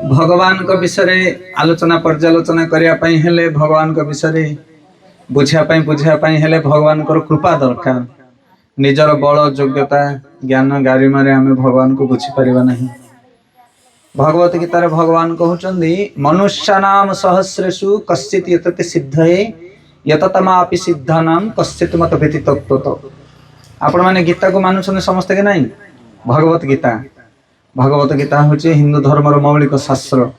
भगवान को विषय आलोचना पर्यालोचना करने हेले भगवान को विषय बुझापी हेले भगवान को कृपा दरकार। निजर बल योग्यता ज्ञान गारिमारे आमे भगवान को बुझीपर नहीं। भगवत गीतार भगवान कहते मनुष्यानाम सहस्रेषु कश्चित् यतते सिद्धये यततमापि सिद्धानाम कश्चित् मत भीति तत्त्वतो। आपण माने गीता को मानुछन समस्त के नहीं। भगवत गीता हूँ हिंदू धर्मर मौलिक शास्त्र।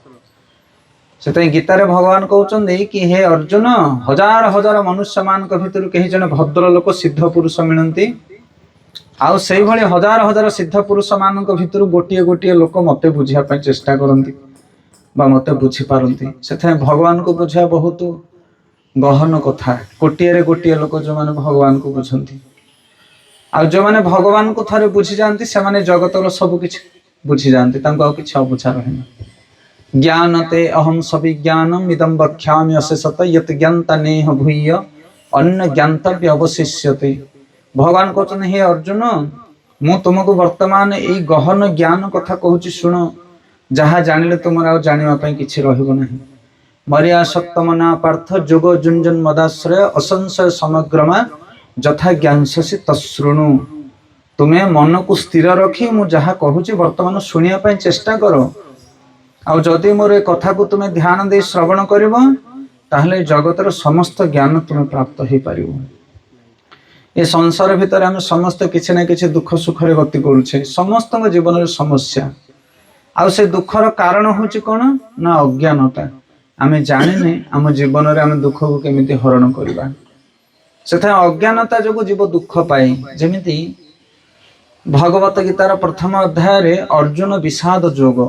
से गीतार भगवान कहते कि हे अर्जुन हजार हजार मनुष्य मान भीतर कहीं जन भद्र लोक सिद्ध पुरुष मिलती आउ से भली हजार हजार सिद्ध पुरुष मान भीतर गोटे गोटे लोक मत बुझापी चेष्टा करती मत बुझीपारती। से भगवान को बुझा बहुत गहन कथा। कोटिए गोटे लोक जो मैंने भगवान को बुझती आ जो मैंने भगवान को थे बुझी जाती से जगतर सबकि बुझी जाती कि अबुझा रहे। ज्ञानते अहम सविज्ञानम इदम वक्ष्यामि अशेषत यत ज्ञानता नेह भूय अन्न ज्ञातव्य अवशिष्यते। भगवान कहते हे अर्जुन मु तुमको वर्तमान यही गहन ज्ञान कथा कहूँ शुण जहाँ जानिले तुम आ जानापी किसी रहा। मरिया सप्तमना पार्थ जोग जुंजन मदाश्रय असंशय समग्रमा जथा ज्ञानसी तशृणु। तुम्हें मन को स्थिर रखी मु जहाँ कहूँ वर्तमान शुणा चेष्टा कर आउ जदि मोर ए कथा को तुम्हें ध्यान दे श्रवण कर ताहले जगतर समस्त ज्ञान तुम्हें प्राप्त हो पार। ये संसार भितर आम समस्त किसी ना किसी दुख सुखरे गति करुचे। समस्त जीवन समस्या आउ से दुखर कारण हूँ कौन ना अज्ञानता। आम जाने आम जीवन में आम दुख को केमिति हरण करवा। से अज्ञानता जो जीव दुख पाए। जमिति भगवत गीतार प्रथम अध्याय अर्जुन विषाद जोग।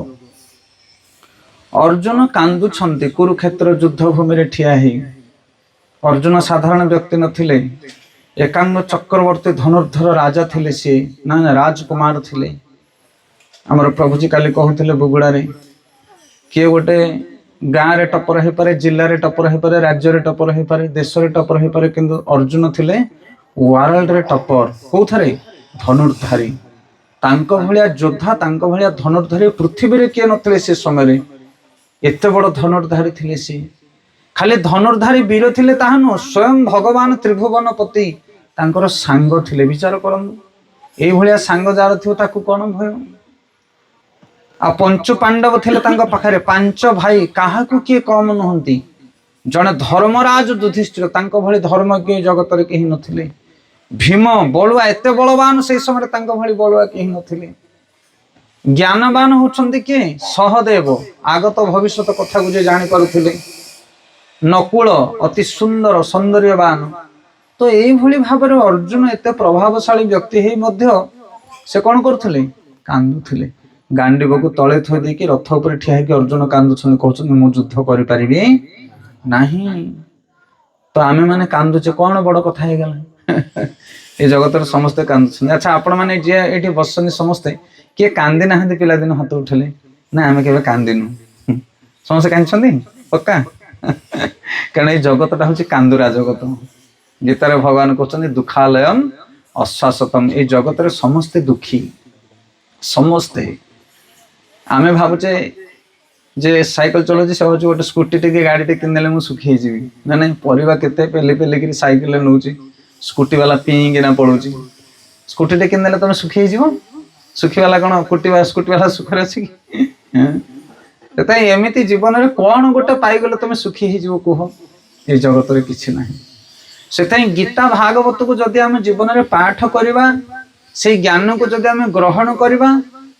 अर्जुन कांदुछंती कुरुक्षेत्र युद्ध भूमि ठिया ही। अर्जुन साधारण व्यक्ति नथिले एकांग चक्रवर्ती धनुर्धर राजा थिले। सी ना राजकुमार थिले। आमर प्रभुजी काली कहते बुगुड़ा किए गोटे गाँव रे टपर हो पारे जिले में टपर हो पारे राज्य में टपर हो पारे देश में टपर हो पारे किंतु अर्जुन थिले वर्ल्ड रे टपर कौथरे धनुर्धारी। तांको भलिया योद्धा तांको भलिया धनुर्धारी पृथ्वी रे किए नथिले। से समय एत बड़ धनुर्धारी थिले। सी खाली धनुर्धारी वीर थिले ताहा नुह स्वयं भगवान त्रिभुवनपति तांकर सांग थिले। विचार करंतु एई भलिया सांग जार थियो ताकू कोन भय। आ पंच पांडव थिले तांका पाखरे पांच भाई काहाकू किए कम नहंती। जने धर्मराज युधिष्ठिर तांको भली धर्मज्ञ जगत रे केही नथिले। भीम बलुआ एते बलवान से समय तांको भली बलुआ केही नथिले। ज्ञानवान होछंती के सहदेव आगत भविष्यत कथा को जे जानि पारुथिले। नकुल अति सुंदर सौंदर्यवान। तो एई भली भाबरे अर्जुन एते प्रभावशाली व्यक्ति हे मध्य से कोन करथिले कांदुथिले। गांडीव को तले थोई देकी रथ उपर ठिया होकर अर्जुन कांदुछन कहउछन मु युद्ध करि परिबे नाही। तो आमे माने कांदुचे कोन बड़ कथा हे गेला। ए जगतर समस्त कांदुछन। अच्छा आपण माने जे एठी बसनी समस्त के कांदी नाहंती पिला दिन हाथ उठले ना आमे केबे कांदिनु समस्त कांदछंती पक्का। कारण ए जगतटा होची कांदुरा जगत। गीतारे भगवान कहउछन दुखालयम अश्वासतम। ए जगतर समस्त दुखी समस्ते। आमे भावुचे जे साइकिल चलाउछि से होछि गोटे स्कूटी टिके गाड़ी टे किनले मु सुखी जीवी ना नहीं। परिवा केते पेले पेले कि साइकिल नउछि स्कूटी वाला पींग ना पड़ुछि। स्कूटी टे किनले तमे सुखी जीवो। सुखी वाला कोन स्कूटी वाला सुखरे अछि कि तै एमिति जीवन रे कोन गोटे पाई गेले तमे सुखी ही जीवो कोह। ए जगत रे किछि नाही। से तै गीता भागवत को जदि हम जीवन रे पाठ करबा से ज्ञान को जदि हम ग्रहण करबा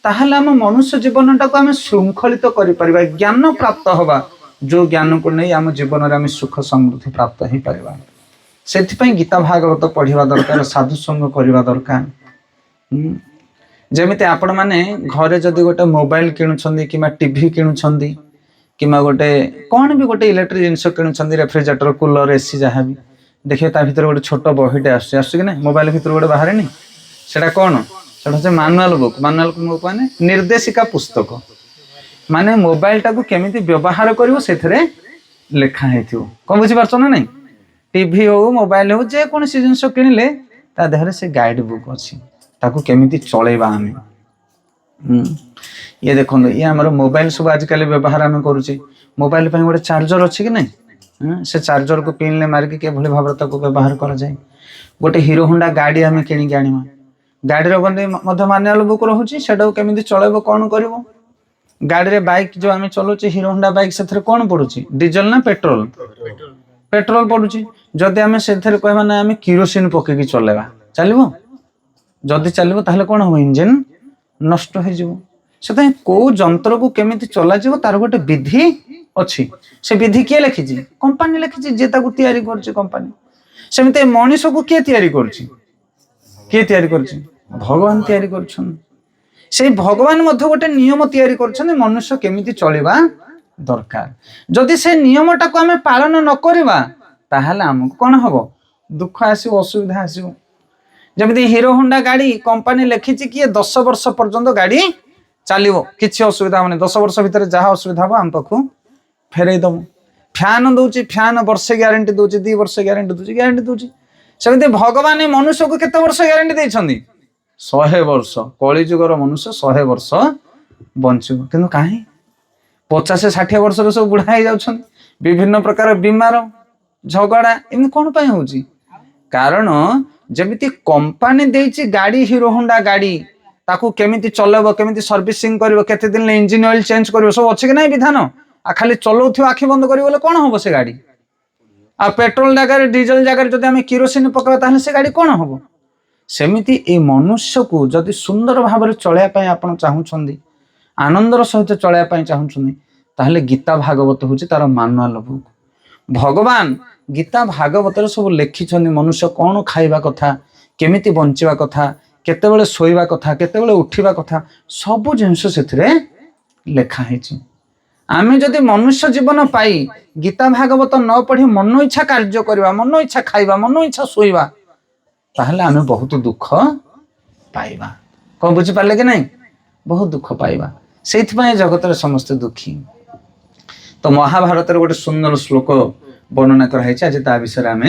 ताहले हम मनुष्य जीवनटा को हम श्रृंखलित करि परिबा। ज्ञान प्राप्त होबा जो ज्ञान को नहीं आम जीवन में आम सुख समृद्धि प्राप्त हो पारिबा। सेथिपई गीता भागवत पढ़िबा दरकार साधु संग करबा दरकार। जेमिति आपण माने घरे जदि गोटे मोबाइल किणुछंदी किमा टीवी किणुछंदी किमा गोटे कोन भी गोटे इलेक्ट्रिक जिनिस किणुछंदी रेफ्रिजरेटर कूलर एसी जहाँ भी देखिए ता भीतर गोटे छोट बहीटे आसुछि कि ना मोबाइल भीतर गोटे बाहर नहीं सेटा कौन से मानुआल बुक। मानुआल बुक माने निर्देशिका पुस्तक माने मोबाइल टाको केमिति व्यवहार करिवो सेथरे लेखा हेथियो। कोन बुझि पारछो ना नहीं। टीवी हो मोबाइल हो जे कोन सी जिंस किनिले ता देहरे से गाइड बुक अछि ताको केमिति चलेबा हमें। ये देखो ये आम मोबाइल सब आजिकल व्यवहार आम करुचे मोबाइल गोटे चार्जर अच्छी कि नहीं से चार्जर को पिन मारिक के भाव व्यवहार कर जाए गोटे हीरो होंडा गाड़ी आम किणिक आनिमा गाड़ी मानुआल बुक रोचे से केमी चलेब कौन कर गाड़ी रे बाइक जो आम चलाऊे हीरो होंडा बाइक से कौन पड़ुची डीजल ना पेट्रोल पेट्रोल पड़ुची जदि आम से कहवा ना आम किरोसिन पकईकी चलेबा चलो जदि चलो ताहले कौन हम इंजन नष्ट हो कौ जंत्र को केमिति चला जीवो तार गोटे विधि अच्छी से विधि किए लिखी कंपानी लिखी जे तैयारी कर कंपानी सेमती मनीष को किए तैयारी कर भगवान तैयारी कर भगवान गोटे नियम तैयारी कर मनुष्य केमिति चलवा दरकार जदि से नियम टाक आम पालन न करवा ताहले आमको कौन हम दुख आसो असुविधा आसो जमी हीरो होंडा गाड़ी कंपानी लिखी किए 10 वर्ष पर्यंत गाड़ी चलो किसी असुविधा हम 10 वर्ष भितर जहाँ असुविधा हम आम पाखु फेरई दबु फैन दौर फैन वर्षे ग्यारंटी दौर 2 वर्ष ग्यारंटी दौर सेमती भगवान मनुष्य को केते वर्ष ग्यारंटी देइछन्ती 100 वर्ष कली जुगर मनुष्य 100 वर्ष बंचब कि कहीं 50-60 वर्ष सब बुढ़ा हो जाउछन्ती विभिन्न प्रकार बीमार झगड़ा एमती कौन पाई होउची कारण जमिति कंपानी देइछि गाड़ी हीरो होंडा गाड़ी ताकू केमिति चलेबो केमिति सर्विसिंग करिवो केते दिन इंजिन ऑयल चेंज करिवो सब अछि कि नै विधान आ खाली चलौथियो आखि बंद करिवो बोले कोन होबो से गाड़ी आ पेट्रोल जगह डीजल जगह जदि आमे किरोसिन पकाबा ताहले से गाड़ी कोन होबो सेमिति ए मनुष्य को जदि सुंदर भाबरे चलया पय आपण चाहुछन्दी आनंदर सहित चलया पय चाहुछन्दी ताहले गीता भागवत होछि तार मानुआल बुक भगवान गीता भागवत सब लिखिछन्दी मनुष्य कौन खाइबा कथा केमिति बंचिबा कथा केतेबेले सोइबा कथा केतेबेले उठिबा कथा सब जिनस सेथिरे लेखा हेछि आमे जदि मनुष्य जीवन पाई गीता भागवत न पढ़ी मन इच्छा कार्य करवा मन इच्छा खाइबा मन इच्छा सोइबा ताहले आमे बहुत दुख पाइबा कौन बुझी पाले कि नहीं बहुत दुख पाइबा सेइथि जगत समस्त दुखी तो महाभारत गोटे सुंदर श्लोक वर्णना कराई आज ता विषय आम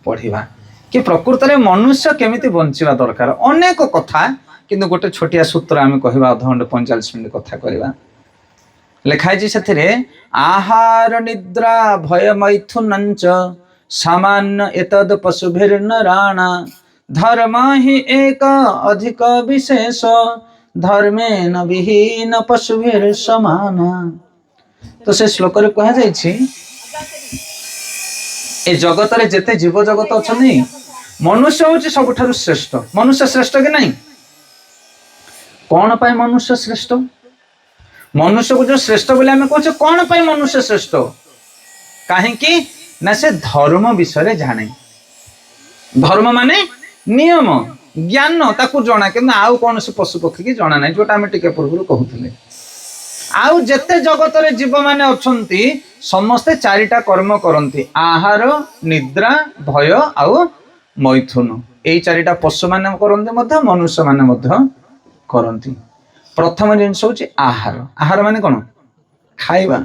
पढ़ा कि प्रकृत में मनुष्य केमिति बंचिबा दरकार अनेक कथा किंतु गोटे छोटिया सूत्र आम कहवा अध घंटे 45 मिनिट कथा करवा लिखाई से आहार निद्रा भय मैथुनंच सामान्य एतद पशुभिर्नराणा धर्म ही एक अधिक विशेष धर्मे न विहीन पशुभिर समान तो से श्लोक रे कहा जायछि ए जगत रे जेते जीव जगत अछनी मनुष्य होछि सबठारु श्रेष्ठ मनुष्य श्रेष्ठ कि नहीं कौन पाए मनुष्य श्रेष्ठ मनुष्य को जो श्रेष्ठ बोले आमे कहछे कौन पाए मनुष्य श्रेष्ठ काहे कि ना से धर्म विषय जाने धर्म माने नियम ज्ञान ताकू जना कि आउ कौन से पशु पक्षी की जना नहीं जोटा आमे टिके पूर्व कहूथिले आउ जेते जगत रे जीव माने अछंती समस्ते चारिटा कर्म करंती आहार निद्रा भय आउ मैथुन एई चारिटा पशु माने करंती मध्य मनुष्य माने मध्य करंती प्रथम जिनस होची आहार आहार माने कोन खाइबा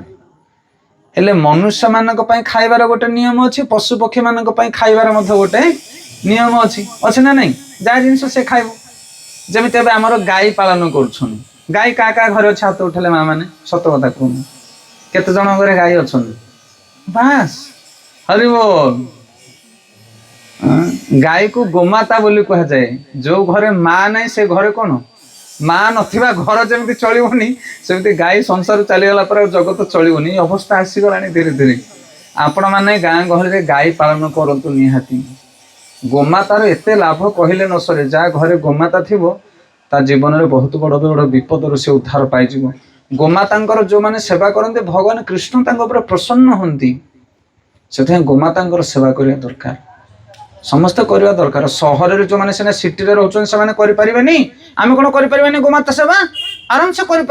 हेले मनुष्य मानक पई खाइबार गोटे नियम अछि पशु पक्षी मानक पई खाइबार मध्य गोटे नियम अछि ना नहीं जा जिनस से खाइबो जेमिते बे हमर गाय पालन करछन गाय का घर अच्छे हाथ उठे माँ मैंने सत कथा कहूँ केते जन घरे गाय अच्छा बास हरि बोल गाय को गोमाता बोली कह जाए जो घरे माँ नहीं से घरे कौन माँ नथिबा घर जमी चलनी सेमती गाय संसार चलीगला पर जगत चलनी अवस्था आसीगला धीरे धीरे आपण मैंने गाँ गहली गाय पालन करतु निहाती गोमातार एते लाभ कहले न सरे जहाँ घरे गोमाता थिबो ता जीवन में बहुत बड़ बड़ विपद से उद्धार पाई गोमाता जो मैंने सेवा करते भगवान कृष्ण तांकर प्रसन्न होती से गोमाता सेवा करने दरकार समस्त करवा दरकार सहर जो मैंने सीना सिटी रोचन से आम कौन कर गोमाता सेवा आराम से करें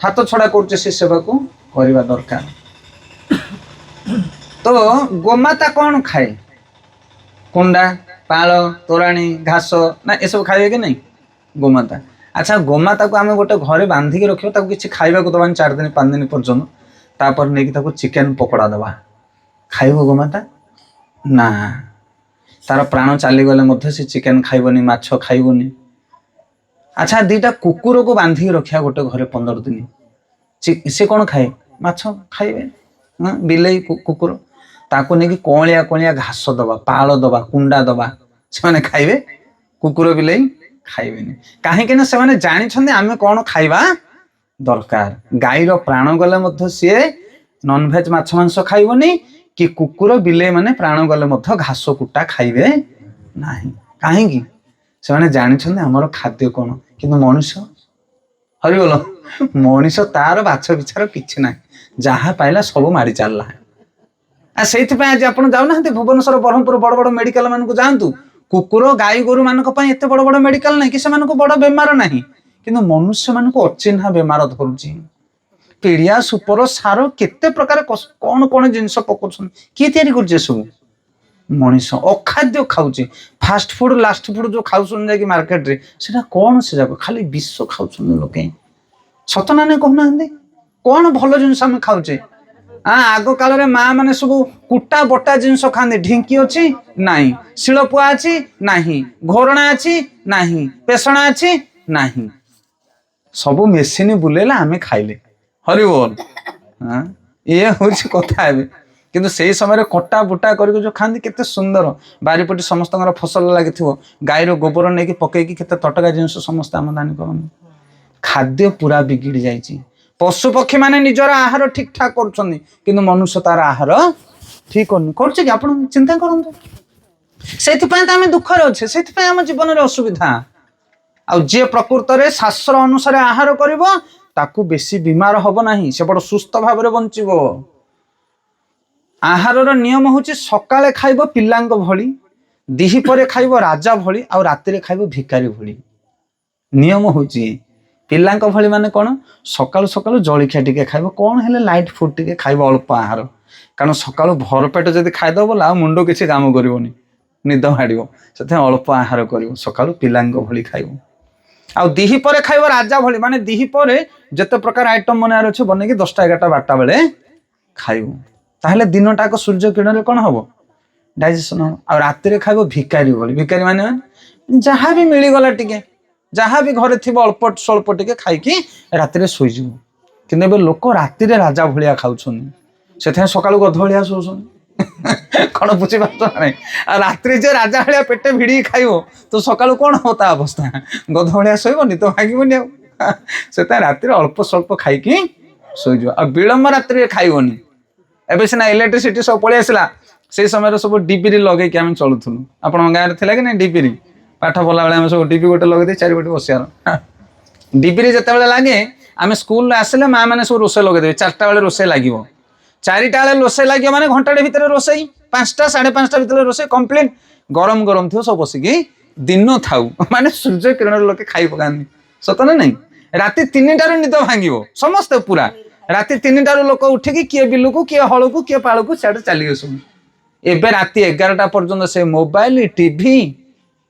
हाथ छड़ा कर सेवा को करवा दरकार तो गोमाता कौन खाए कुंडा पाल तोराणी घास ना ये सब खाइबे कि नहीं गोमाता अच्छा गोमाता को आम गोटे घरे बांधिक रखा किसी खाइबा को दबानी 4 दिन 5 दिन पर्यंत तापर नहीं चिकेन पकोड़ा दबा खाइब गोमाता ना तार प्राण चलीगले से चिकेन खाइबनी माछ खाइबनी अच्छा दीटा कुकुर को बांधिक रखा गोटे घरे 15 दिन से कौन खाए माछ खाइबे बिलेई कुकुर ताको नहीं कलिया कलिया घास दबा पाल दबा कुंडा दबा से खाइबे कुकुर बिलेई खाइबेनि कहीं से जानी आम कौन खाइबा दरकार गाईर प्राण गले मध्य सी नॉनवेज माछ मांस खाइबनी कि कुकुर बिलेई माने प्राण गले मध्य घास कुटा खाइबे नाही कहीं से जानी आमर खाद्य कौन किंतु मनुष्य हरिबोल मनीष तार बाछ विचार किसी ना जहाँ पाइला सब मारी चलला से आज आप जाऊना भुवनेश्वर ब्रह्मपुर बड़ बड़ मेडिकल मान जातु कुकुर गाई गोरु मान एत बड़ बड़ मेडिकल ना कि से बड़ बेमार ना कि मनुष्य मान अचिन्हा बेमार धरुची पीड़िया सुपर सार केते प्रकार कौन कौन जिनस पकाउछन किए तैयारी करछे सब मनीष अखाद्य खाऊे फास्ट फूड लास्ट फूड जो खाऊन जाकि मार्केट रे सेटा कौन से जाक खाली विष खाऊन लोके सतना ने कहना कौन भल जिनस आम खाऊे आग काल माँ मैंने सब कुटा बटा जिनस खाते ढिंकी अच्छी नहीं शिलपुआ अच्छी नहीं घोरणा अच्छी नहीं पेषणा अच्छी नहीं सब मेसीन बुलेला आम खाइले हरि बोल ये हूँ कथा किंतु से समय कटा बुटा करके जो खाती केते सुंदर बारीपटी समस्त फसल लगी गाईर गोबर नहीं पकईकी केते तटका जिनस समस्त आमदानी कर खाद्य पूरा बिगिड़ी जाइए पशु पक्षी माने निजर आहार ठीक ठाक कर मनुष्य तार आहार ठीक कर आप चिंता करूँ से आम दुखरे अच्छे से आम जीवन में असुविधा आे प्रकृत में शास्त्र अनुसार आहार कर बेसी बीमार हम ना से बड़ सुस्थ भाव बंचब आहार नियम हूँ सकाले खाइब पिलांक भली दिही परे खाइब राजा भली आ राति खाइब भिकारी भली नियम हूँ पिलांक भली माने कौन सकालू सकालू जलिखिया टिके खाइब कौन हेले लाइट फुड टिके खाइब अल्प आहार कारण सकालू भरपेट जब खाइदेव बोला मुंड किसी काम करनी निद हाड़ से अल्प आहार कर सकालू पिलांक भली खाइब आ दिही परे खाइब राजा भली माने दिही परे जते प्रकार आइटम बनार अच्छे बनैकी 10टा 11टा 12टा बेले खाइब ताहले दिनटाक सूर्य किरण कौन हम डाइजेशन हम आ राति खाइब भिकारी भली भिकारी माने जहाँ भी मिलगला टिके जहाँ भी घरे थी अल्प स्वल्प टिके खाई राति शोज कि लोक राति राजा भाया खाऊँ से सका गध भाया शो कौन बुझी पार ना रात्रि जे राजा भाया पेटे भिड़ी खाइब तो सका कौन हम ता अवस्था गध भाया शोब निद भागनी से राति अल्प स्वल्प खाई शोज आ विलम्ब रात्रि खाइबनी एबे सीना इलेक्ट्रिसिटी सब पलि आसला से समय सब डीपी लगे आम चलुलु आप गाँव में थी कि डीपी पाठ पढ़ला बेले सब डीपी गोटे लगे 4 बटे बसार डीपी जिते लगे आम स्कूल आसिले माँ मैंने सब रोसे लगे 4टा बेले रोसे लगे 4टा बेले रोसे लगे माने घंटाटे भितर रोसई 5टा 5:30 भितर रोसे कम्प्लीट गरम गरम थो सब बसिकी दिन थाऊ माने सूर्य किरण लोके खाई पकानी सत ना नहीं राति 3टार निद भांग समस्ते पूरा राति 3टार लोक उठिकी किए बिलू को किए हल को किए पाल को सियाड़े चलिए सब एबे राति 11टा पर्यंत से मोबाइल टीवी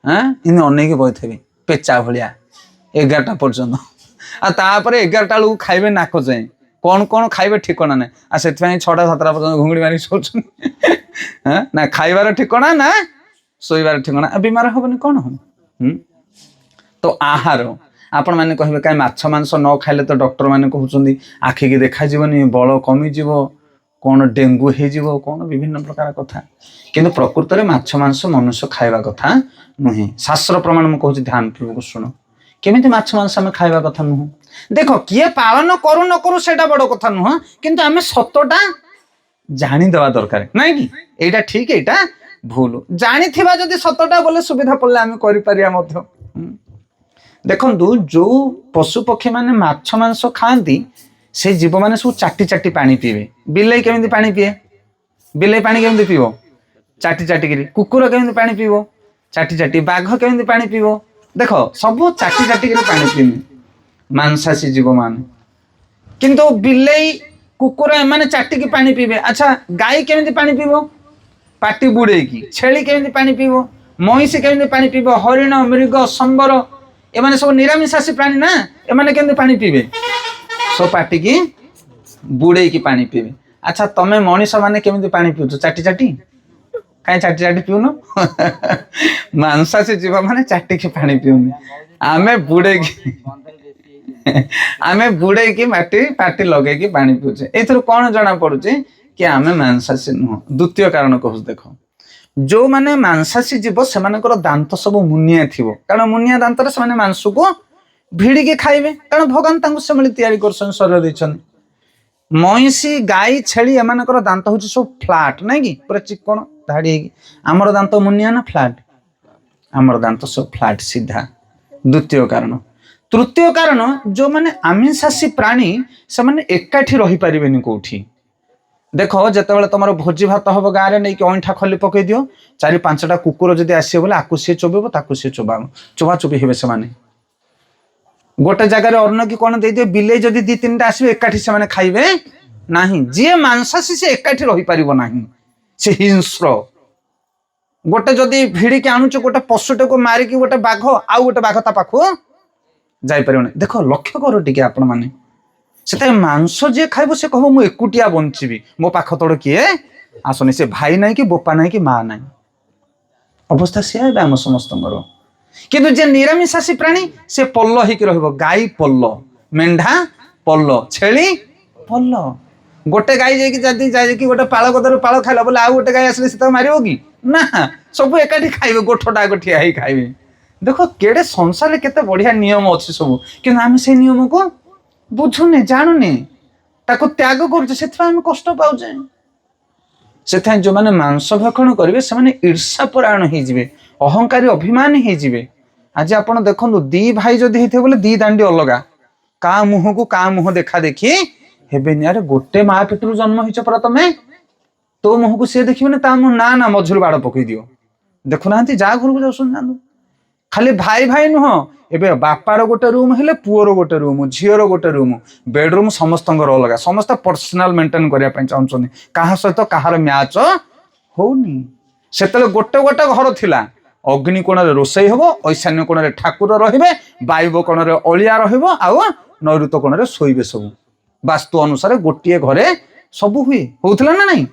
इन अनेक बही पेचा भाया 11टा पर्यंत आपर 11टा बेलू खाइबे नाक जाए कौन कौन खाइबे ठिकना ना आ से 6टा 7टा पर्यंत घुंगड़ी मारी शो ना खाइबार ठिकना ना शोइबार ठिकना बीमार हेनी कौन हम तो आहार आपण मैंने कहे कहीं माछ मांस न खाइले तो डॉक्टर मैंने कहते आखि की देखा जीवनी बल कमिज कौन डेंगू हो कौन विभिन्न प्रकार कथा किंतु प्रकृत में माछ मांस मनुष्य खाइबा कथा नुहे शास्त्र प्रमाण में कहूँ ध्यान पूर्वक शुण केमी माछ मांस आम खाइबा कथा नुह देख किए पालन करू न करू से बड़ कथा नुह किंतु आम सतटा जानीदेवा दरकार ना कि यहाँ ठीक यहाँ भूल जानी जदि सतटा बोले सुविधा पड़े आम कर देखु जो पशु पक्षी माने माछ मांस खाती से जीव मैंने सब चाटी चाटी पानी पीबे बिलेई केमिति पानी पीए बिलेई पानी केमिति पीबो चाटी चाटी कुकुर केमिति पानी पीबो चाटी चाटी बाघ केमिति पानी पीबो देख सब चाटी चाटी पानी पीबे मांसाशी जीव मान किंतु बिलेई कुकुर एमाने चाटिकी पानी पीबे अच्छा गाई केमिति पानी पीबो पाटी बुड़ेकी छेली केमिति पानी पीबो महिषी केमिति पानी पीबो हरिण मृग संबर एमाने सब निरामिषाशी प्राणी ना एमाने केमिति पानी पीबे सब पाटी की बुड़े की पानी पीबे अच्छा तमें मनीष माने केमिति पानी पीउछ चाटी चाटी कहीं चाटी चाटी पीउन मांसाशी जीव माने चाटी की पानी पीउनी आमे बुड़े आमे बुड़े की माटी पाटी लगे की पानी पिउचे एथरो कौन जना पड़ुचे कि आमे मांसासी नुह। द्वितीय कारण कहूँ देख जो माने मांसासी जीव से दांत सब मुनिया थी कारण मुनिया दांत से मांस को भिड़िकी खाइबे कारण भगवान से तैयारी कर शरीर देछन। मईसी गाई छेली एमानकर दांत हूँ सब फ्लाट नहीं कि पूरा चिकन धाड़ी आमर दांत मुनिया ना फ्लाट आमर दांत सब फ्लाट सीधा द्वितीय कारण। तृतीय कारण जो माने आमिषासी प्राणी से माने एकाठी रही पारिबेनी कोठी देखो जेतेबेले तुम भोजी भात हम गाँव में नहीं अंठा खली पकई दियो चारि पांचटा कुकुर जदि आसे बोले आकु सी चोबेब ताकू सी चोबाब चोबाचोबी हे से गोटे जगार अन्न की कौन दे दियो बिले जदि दी तीन आसवे एकाठी से खाइबे नहीं जी मांसासी से एकाठी रही पारिबो नहीं से हिंस्र गोटे जदि भिड़िकी आणुच गोटे पशुटे को मारिकी गोटे बाघ आउ गोटे बाघ ता पाखु जाई परिबो देखो लक्ष्य करो टिके आपण माने से मांस जी खाइब से कह मु एकुटिया बंचीबी मो पाख तोड़ किए आसनी से भाई नहीं कि बोपा नहीं कि माँ नहीं अवस्था सी आम समस्त किंतु जे निरामिषासी प्राणी से पल्ल होकर रहिबो गाई पल्ल मेंढा पल्ल छेली पल्ल गोटे गाई जाकि गोटे पाଳ कदर पाଳ खाइला बोले आउ गोटे गाई आसले से मारिबो कि ना सब एकाठी खाइबे गोठटा गोठिया ही खाइबे देखो केड़े संसार केते बढ़िया नियम अच्छी सब कि आम से नियम को बुझुने जानुने ताको त्याग करुचे से कष्ट पाउचे से जो मैंने मांस भक्षण करेंगे से ईर्षापरायण हो अहंकारी अभिमानी हो आज आप देखो दी भाई जदि होते बोले दी दांडी अलग का मुह को का मुह देखा देखी हेबेनि अरे गोटे माँ पेटर जन्म हो परा तमें तो मुह को सी देखिए ना मुँह ना ना मझुर बाड़ पकई दियो देखुना जा घर को जाऊँ खाली भाई भाई नुह एबे बापार गोटे रूम हेले पुअर गोटे रूम झीर गोटे रूम बेडरूम समस्त अलग समस्त पर्सनाल मेंटेन करने चाहते क्या सहित कहार मैच होनी से गोटे गोटे घर थिला अग्नि कोण रोषई हम ऐशान्य कोण ठाकुर रे वायु कोण अलिया रहा नैऋत कोण शोबे सब वास्तु अनुसार गोटे घरे सब हुए होता ना नहीं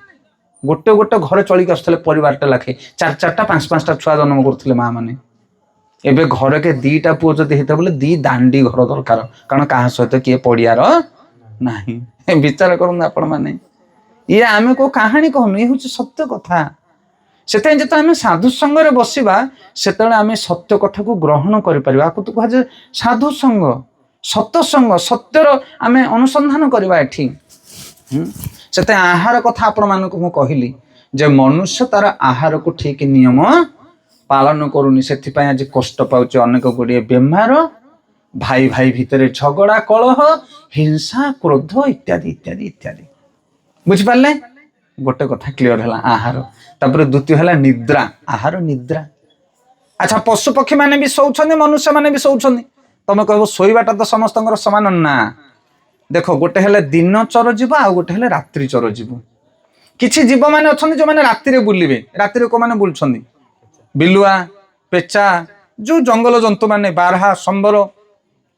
गोटे गोटे घर चलिक आसुले परिवारटा लाखे चार चार्टा पांच पांचटा छुआ जन्म करते माँ मैंने एबे घर के दीटा पुओ जदि होता बोले दी दांडी घर दरकार कारण क्या सहित किए पड़ियार नहीं विचार करूँ आपण मैंने ये आम को कहानी कहूँ ये हूँ सत्य कथा से जो आम साधु संगे बसवा से आम सत्य कथा को ग्रहण कर तो कह साधु संग सत्संग सत्यर आम अनुसंधान करवा एठी से आहार कथा आपण मानक मु कहली जे मनुष्य तार आहार को ठीक नियम पालन करूनी से आज कष्ट पाउचे अनेक गुड़िए बेमार भाई भाई भितर झगड़ा कलह हिंसा क्रोध इत्यादि इत्यादि इत्यादि बुझिपारे गोटे कथा क्लियर है आहार तापर द्वितीय है निद्रा आहार निद्रा अच्छा पशु पक्षी माने भी शोचंदी मनुष्य माने भी शोचंदी तुम कह शोवाटा तो समस्त सामान ना देख गोटे है दिन चर जीव आ गोटे है रात्रि चर जीव किछि जीव माने अछंदी जो माने रात्रि बुलिबे रात्रि को माने बुलछंदी बिलुआ पेचा जो जंगल जंतु माने बारहा संबर